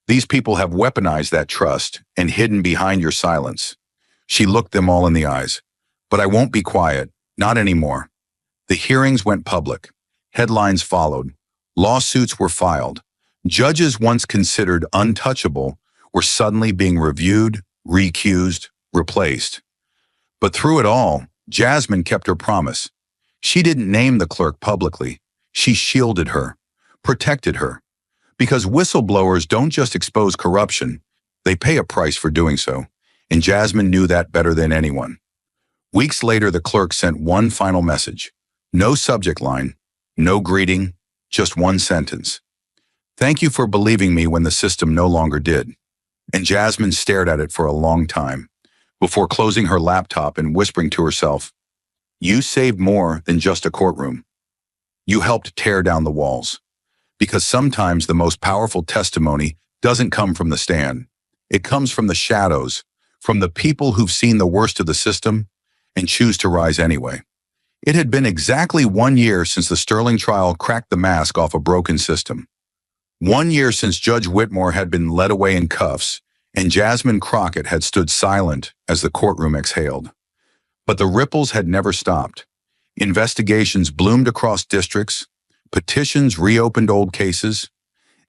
These people have weaponized that trust and hidden behind your silence." She looked them all in the eyes. "But I won't be quiet, not anymore." The hearings went public. Headlines followed. Lawsuits were filed. Judges once considered untouchable were suddenly being reviewed, recused, replaced. But through it all, Jasmine kept her promise. She didn't name the clerk publicly. She shielded her, protected her. Because whistleblowers don't just expose corruption, they pay a price for doing so, and Jasmine knew that better than anyone. Weeks later, the clerk sent one final message. No subject line, no greeting, just one sentence. "Thank you for believing me when the system no longer did." And Jasmine stared at it for a long time, before closing her laptop and whispering to herself, "You saved more than just a courtroom. You helped tear down the walls." Because sometimes the most powerful testimony doesn't come from the stand. It comes from the shadows, from the people who've seen the worst of the system and choose to rise anyway. It had been exactly 1 year since the Sterling trial cracked the mask off a broken system. 1 year since Judge Whitmore had been led away in cuffs, and Jasmine Crockett had stood silent as the courtroom exhaled. But the ripples had never stopped. Investigations bloomed across districts, petitions reopened old cases.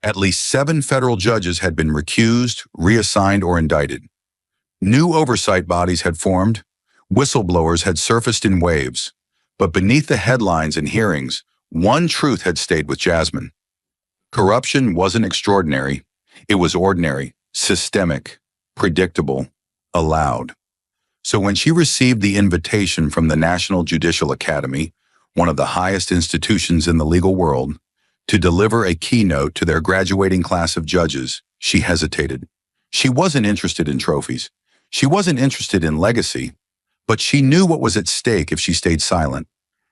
At least 7 federal judges had been recused, reassigned, or indicted. New oversight bodies had formed. Whistleblowers had surfaced in waves. But beneath the headlines and hearings, one truth had stayed with Jasmine. Corruption wasn't extraordinary. It was ordinary, systemic, predictable, allowed. So when she received the invitation from the National Judicial Academy, one of the highest institutions in the legal world, to deliver a keynote to their graduating class of judges, she hesitated. She wasn't interested in trophies. She wasn't interested in legacy, but she knew what was at stake if she stayed silent.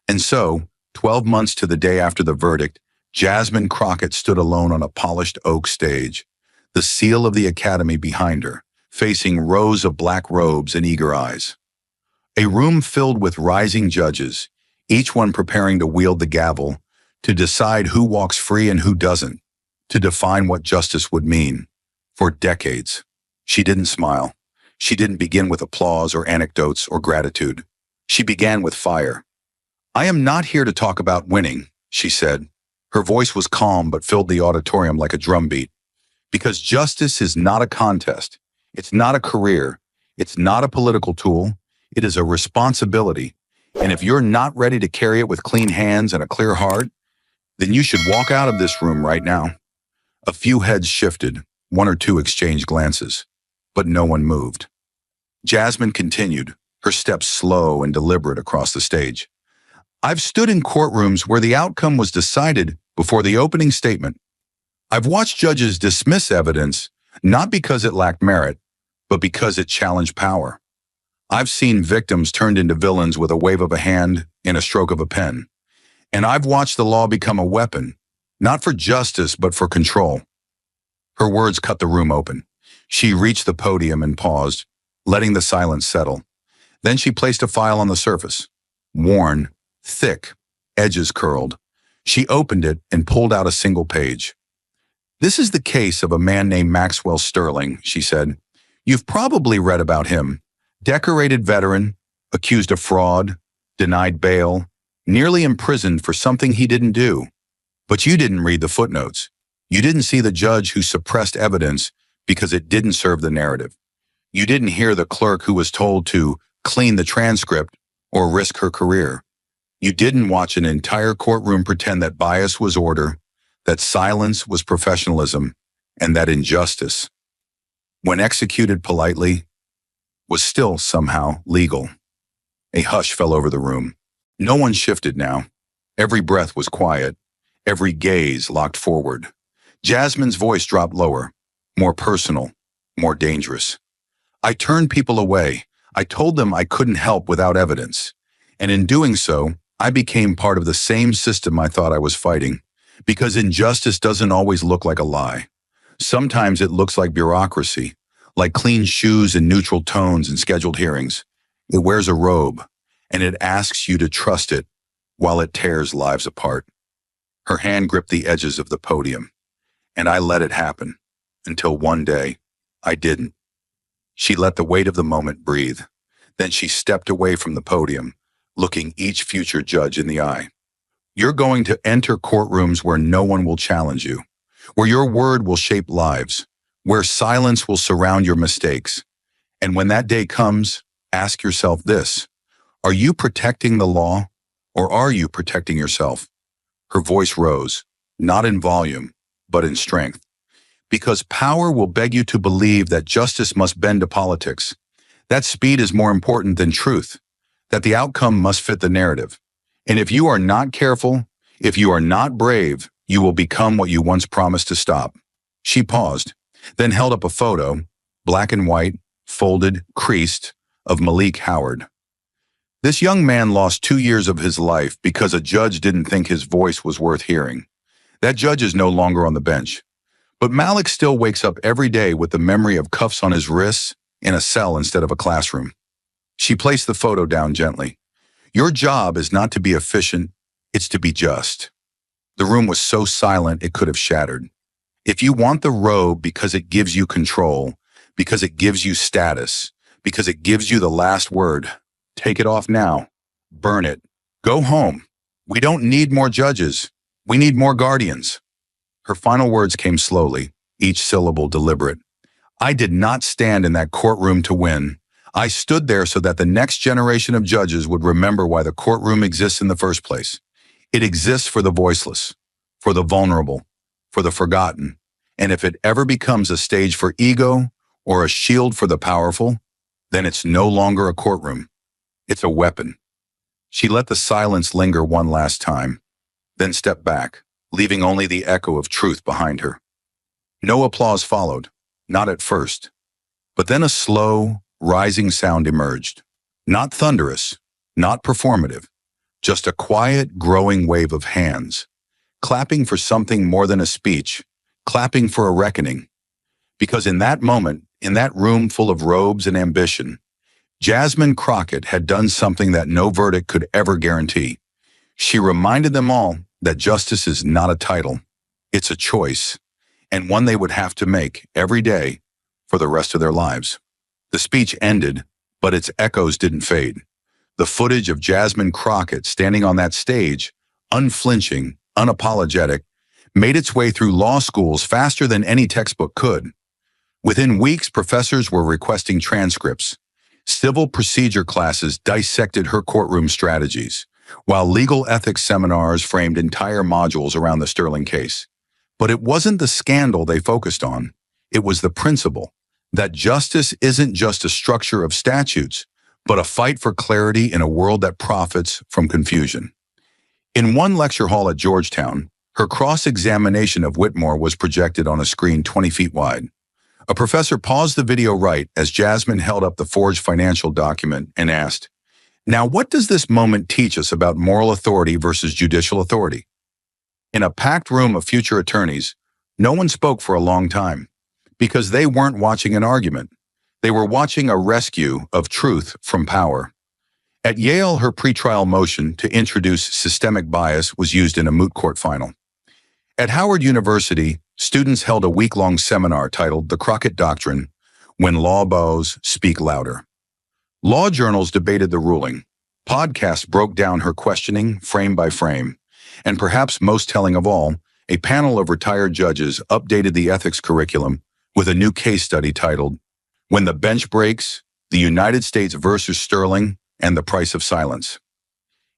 And so, 12 months to the day after the verdict, Jasmine Crockett stood alone on a polished oak stage, the seal of the Academy behind her, facing rows of black robes and eager eyes. A room filled with rising judges, each one preparing to wield the gavel, to decide who walks free and who doesn't, to define what justice would mean. For decades, she didn't smile. She didn't begin with applause or anecdotes or gratitude. She began with fire. "I am not here to talk about winning," she said. Her voice was calm but filled the auditorium like a drumbeat. Because justice is not a contest. It's not a career. It's not a political tool. It is a responsibility. And if you're not ready to carry it with clean hands and a clear heart, then you should walk out of this room right now. A few heads shifted, one or two exchanged glances, but no one moved. Jasmine continued, her steps slow and deliberate across the stage. I've stood in courtrooms where the outcome was decided before the opening statement. I've watched judges dismiss evidence not because it lacked merit, but because it challenged power. I've seen victims turned into villains with a wave of a hand and a stroke of a pen. And I've watched the law become a weapon, not for justice, but for control. Her words cut the room open. She reached the podium and paused, letting the silence settle. Then she placed a file on the surface. Worn, thick, edges curled. She opened it and pulled out a single page. This is the case of a man named Maxwell Sterling, she said. You've probably read about him. Decorated veteran, accused of fraud, denied bail, nearly imprisoned for something he didn't do. But you didn't read the footnotes. You didn't see the judge who suppressed evidence because it didn't serve the narrative. You didn't hear the clerk who was told to clean the transcript or risk her career. You didn't watch an entire courtroom pretend that bias was order, that silence was professionalism, and that injustice, when executed politely, was still somehow legal. A hush fell over the room. No one shifted now. Every breath was quiet. Every gaze locked forward. Jasmine's voice dropped lower, more personal, more dangerous. I turned people away. I told them I couldn't help without evidence. And in doing so, I became part of the same system I thought I was fighting. Because injustice doesn't always look like a lie. Sometimes it looks like bureaucracy, like clean shoes and neutral tones in scheduled hearings. It wears a robe, and it asks you to trust it while it tears lives apart. Her hand gripped the edges of the podium, and I let it happen, until one day, I didn't. She let the weight of the moment breathe. Then she stepped away from the podium, looking each future judge in the eye. You're going to enter courtrooms where no one will challenge you, where your word will shape lives, where silence will surround your mistakes. And when that day comes, ask yourself this: are you protecting the law, or are you protecting yourself? Her voice rose, not in volume, but in strength. Because power will beg you to believe that justice must bend to politics, that speed is more important than truth, that the outcome must fit the narrative. And if you are not careful, if you are not brave, you will become what you once promised to stop. She paused, then held up a photo, black and white, folded, creased, of Malik Howard. This young man lost 2 years of his life because a judge didn't think his voice was worth hearing. That judge is no longer on the bench. But Malik still wakes up every day with the memory of cuffs on his wrists in a cell instead of a classroom. She placed the photo down gently. Your job is not to be efficient, it's to be just. The room was so silent it could have shattered. If you want the robe because it gives you control, because it gives you status, because it gives you the last word, take it off now. Burn it. Go home. We don't need more judges. We need more guardians. Her final words came slowly, each syllable deliberate. I did not stand in that courtroom to win. I stood there so that the next generation of judges would remember why the courtroom exists in the first place. It exists for the voiceless, for the vulnerable, for the forgotten. And if it ever becomes a stage for ego or a shield for the powerful, then it's no longer a courtroom. It's a weapon. She let the silence linger one last time, then stepped back, leaving only the echo of truth behind her. No applause followed, not at first. But then a slow, rising sound emerged. Not thunderous, not performative, just a quiet, growing wave of hands, clapping for something more than a speech, clapping for a reckoning. Because in that moment, in that room full of robes and ambition, Jasmine Crockett had done something that no verdict could ever guarantee. She reminded them all that justice is not a title, it's a choice, and one they would have to make every day for the rest of their lives. The speech ended, but its echoes didn't fade. The footage of Jasmine Crockett standing on that stage, unflinching, unapologetic, made its way through law schools faster than any textbook could. Within weeks, professors were requesting transcripts. Civil procedure classes dissected her courtroom strategies, while legal ethics seminars framed entire modules around the Sterling case. But it wasn't the scandal they focused on. It was the principle that justice isn't just a structure of statutes, but a fight for clarity in a world that profits from confusion. In one lecture hall at Georgetown, her cross-examination of Whitmore was projected on a screen 20 feet wide. A professor paused the video right as Jasmine held up the forged financial document and asked, "Now, what does this moment teach us about moral authority versus judicial authority?" In a packed room of future attorneys, no one spoke for a long time, because they weren't watching an argument. They were watching a rescue of truth from power. At Yale, her pretrial motion to introduce systemic bias was used in a moot court final. At Howard University, students held a week-long seminar titled The Crockett Doctrine, When Law Bows Speak Louder. Law journals debated the ruling. Podcasts broke down her questioning frame by frame. And perhaps most telling of all, a panel of retired judges updated the ethics curriculum with a new case study titled When the Bench Breaks, the United States versus Sterling and the Price of Silence.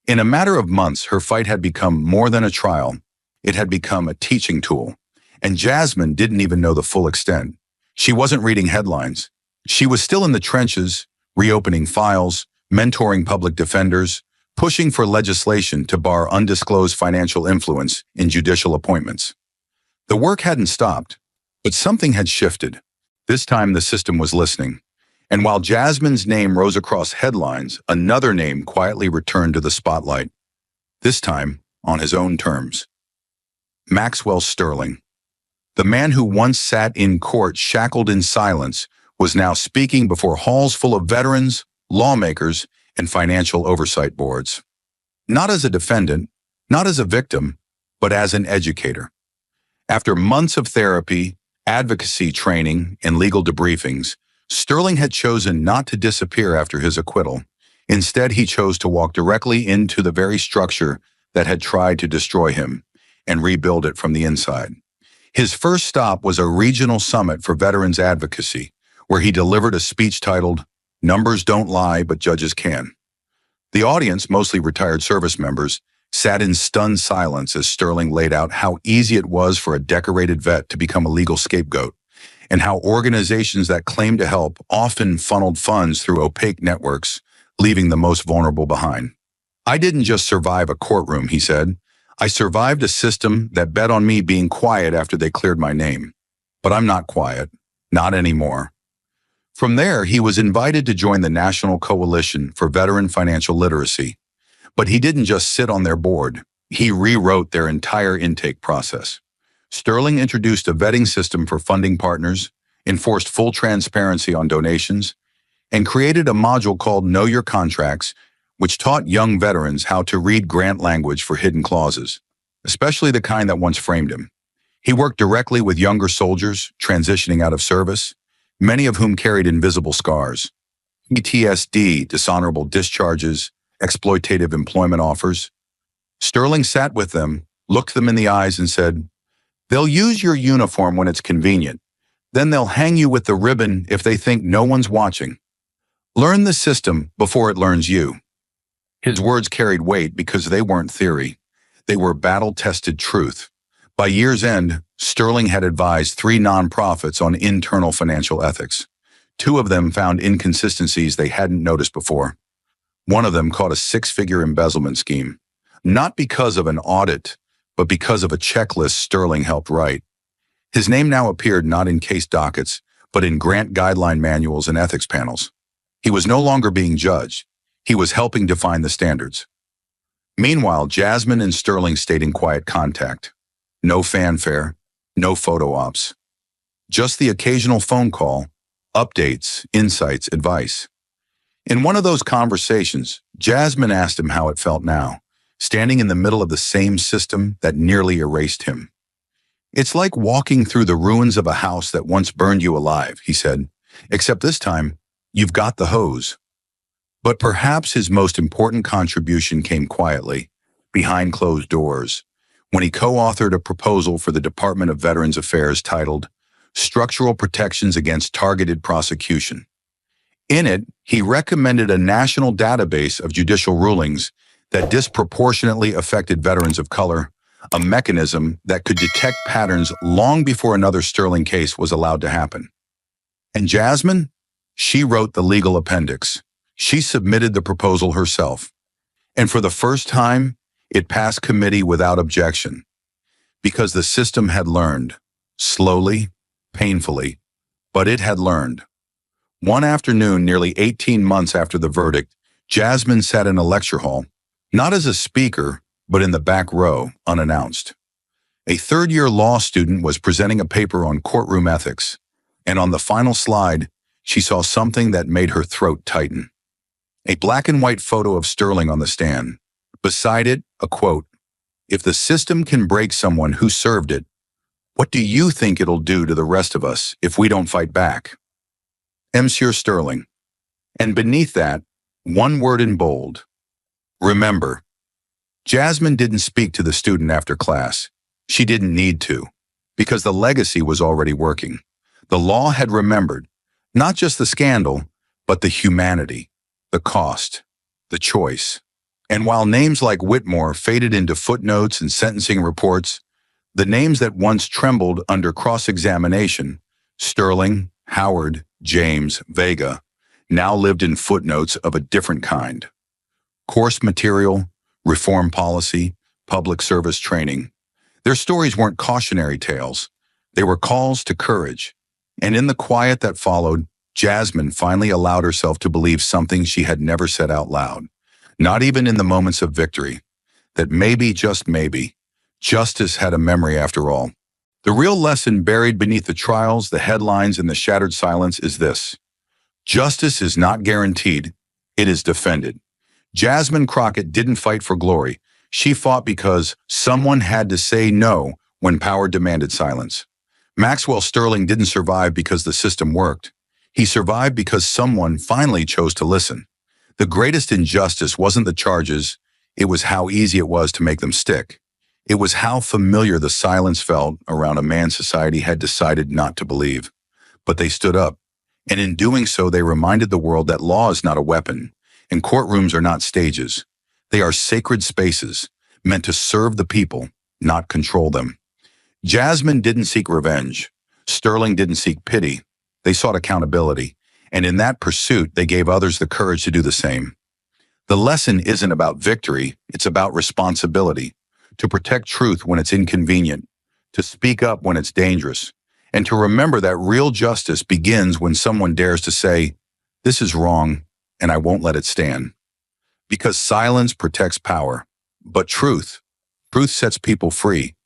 In a matter of months, her fight had become more than a trial. It had become a teaching tool. And Jasmine didn't even know the full extent. She wasn't reading headlines. She was still in the trenches, reopening files, mentoring public defenders, pushing for legislation to bar undisclosed financial influence in judicial appointments. The work hadn't stopped, but something had shifted. This time the system was listening. And while Jasmine's name rose across headlines, another name quietly returned to the spotlight. This time on his own terms. Maxwell Sterling. The man who once sat in court shackled in silence was now speaking before halls full of veterans, lawmakers, and financial oversight boards. Not as a defendant, not as a victim, but as an educator. After months of therapy, advocacy training, and legal debriefings, Sterling had chosen not to disappear after his acquittal. Instead, he chose to walk directly into the very structure that had tried to destroy him and rebuild it from the inside. His first stop was a regional summit for veterans advocacy, where he delivered a speech titled, "Numbers Don't Lie, but Judges Can." The audience, mostly retired service members, sat in stunned silence as Sterling laid out how easy it was for a decorated vet to become a legal scapegoat, and how organizations that claimed to help often funneled funds through opaque networks, leaving the most vulnerable behind. "I didn't just survive a courtroom," he said. "I survived a system that bet on me being quiet after they cleared my name. But I'm not quiet. Not anymore." From there, he was invited to join the National Coalition for Veteran Financial Literacy. But he didn't just sit on their board. He rewrote their entire intake process. Sterling introduced a vetting system for funding partners, enforced full transparency on donations, and created a module called Know Your Contracts, which taught young veterans how to read grant language for hidden clauses, especially the kind that once framed him. He worked directly with younger soldiers transitioning out of service, many of whom carried invisible scars: PTSD, dishonorable discharges, exploitative employment offers. Sterling sat with them, looked them in the eyes, and said, "They'll use your uniform when it's convenient. Then they'll hang you with the ribbon if they think no one's watching. Learn the system before it learns you." His words carried weight because they weren't theory. They were battle-tested truth. By year's end, Sterling had advised 3 nonprofits on internal financial ethics. 2 of them found inconsistencies they hadn't noticed before. One of them caught a 6-figure embezzlement scheme, not because of an audit, but because of a checklist Sterling helped write. His name now appeared not in case dockets, but in grant guideline manuals and ethics panels. He was no longer being judged. He was helping define the standards. Meanwhile, Jasmine and Sterling stayed in quiet contact. No fanfare, no photo ops. Just the occasional phone call, updates, insights, advice. In one of those conversations, Jasmine asked him how it felt now, standing in the middle of the same system that nearly erased him. "It's like walking through the ruins of a house that once burned you alive," he said, "except this time, you've got the hose." But perhaps his most important contribution came quietly, behind closed doors. when he co-authored a proposal for the Department of Veterans Affairs titled Structural Protections Against Targeted Prosecution. In it, he recommended a national database of judicial rulings that disproportionately affected veterans of color, a mechanism that could detect patterns long before another Sterling case was allowed to happen. And Jasmine? She wrote the legal appendix. She submitted the proposal herself. And for the first time, it passed committee without objection. Because the system had learned, slowly, painfully, but it had learned. One afternoon, nearly 18 months after the verdict, Jasmine sat in a lecture hall, not as a speaker, but in the back row, unannounced. A third-year law student was presenting a paper on courtroom ethics, and on the final slide, she saw something that made her throat tighten. A black and white photo of Sterling on the stand. Beside it, a quote, "If the system can break someone who served it, what do you think it'll do to the rest of us if we don't fight back?" Monsieur Sterling. And beneath that, one word in bold. Remember. Jasmine didn't speak to the student after class. She didn't need to, because the legacy was already working. The law had remembered, not just the scandal, but the humanity, the cost, the choice. And while names like Whitmore faded into footnotes and sentencing reports, the names that once trembled under cross-examination, Sterling, Howard, James, Vega, now lived in footnotes of a different kind. Course material, reform policy, public service training. Their stories weren't cautionary tales. They were calls to courage. And in the quiet that followed, Jasmine finally allowed herself to believe something she had never said out loud, not even in the moments of victory, that maybe, just maybe, justice had a memory after all. The real lesson buried beneath the trials, the headlines, and the shattered silence is this. Justice is not guaranteed. It is defended. Jasmine Crockett didn't fight for glory. She fought because someone had to say no when power demanded silence. Maxwell Sterling didn't survive because the system worked. He survived because someone finally chose to listen. The greatest injustice wasn't the charges, it was how easy it was to make them stick. It was how familiar the silence felt around a man society had decided not to believe. But they stood up, and in doing so they reminded the world that law is not a weapon, and courtrooms are not stages. They are sacred spaces, meant to serve the people, not control them. Jasmine didn't seek revenge. Sterling didn't seek pity. They sought accountability, and in that pursuit they gave others the courage to do the same. The lesson isn't about victory, it's about responsibility. To protect truth when it's inconvenient, to speak up when it's dangerous, and to remember that real justice begins when someone dares to say, "This is wrong, and I won't let it stand." Because silence protects power, but truth sets people free.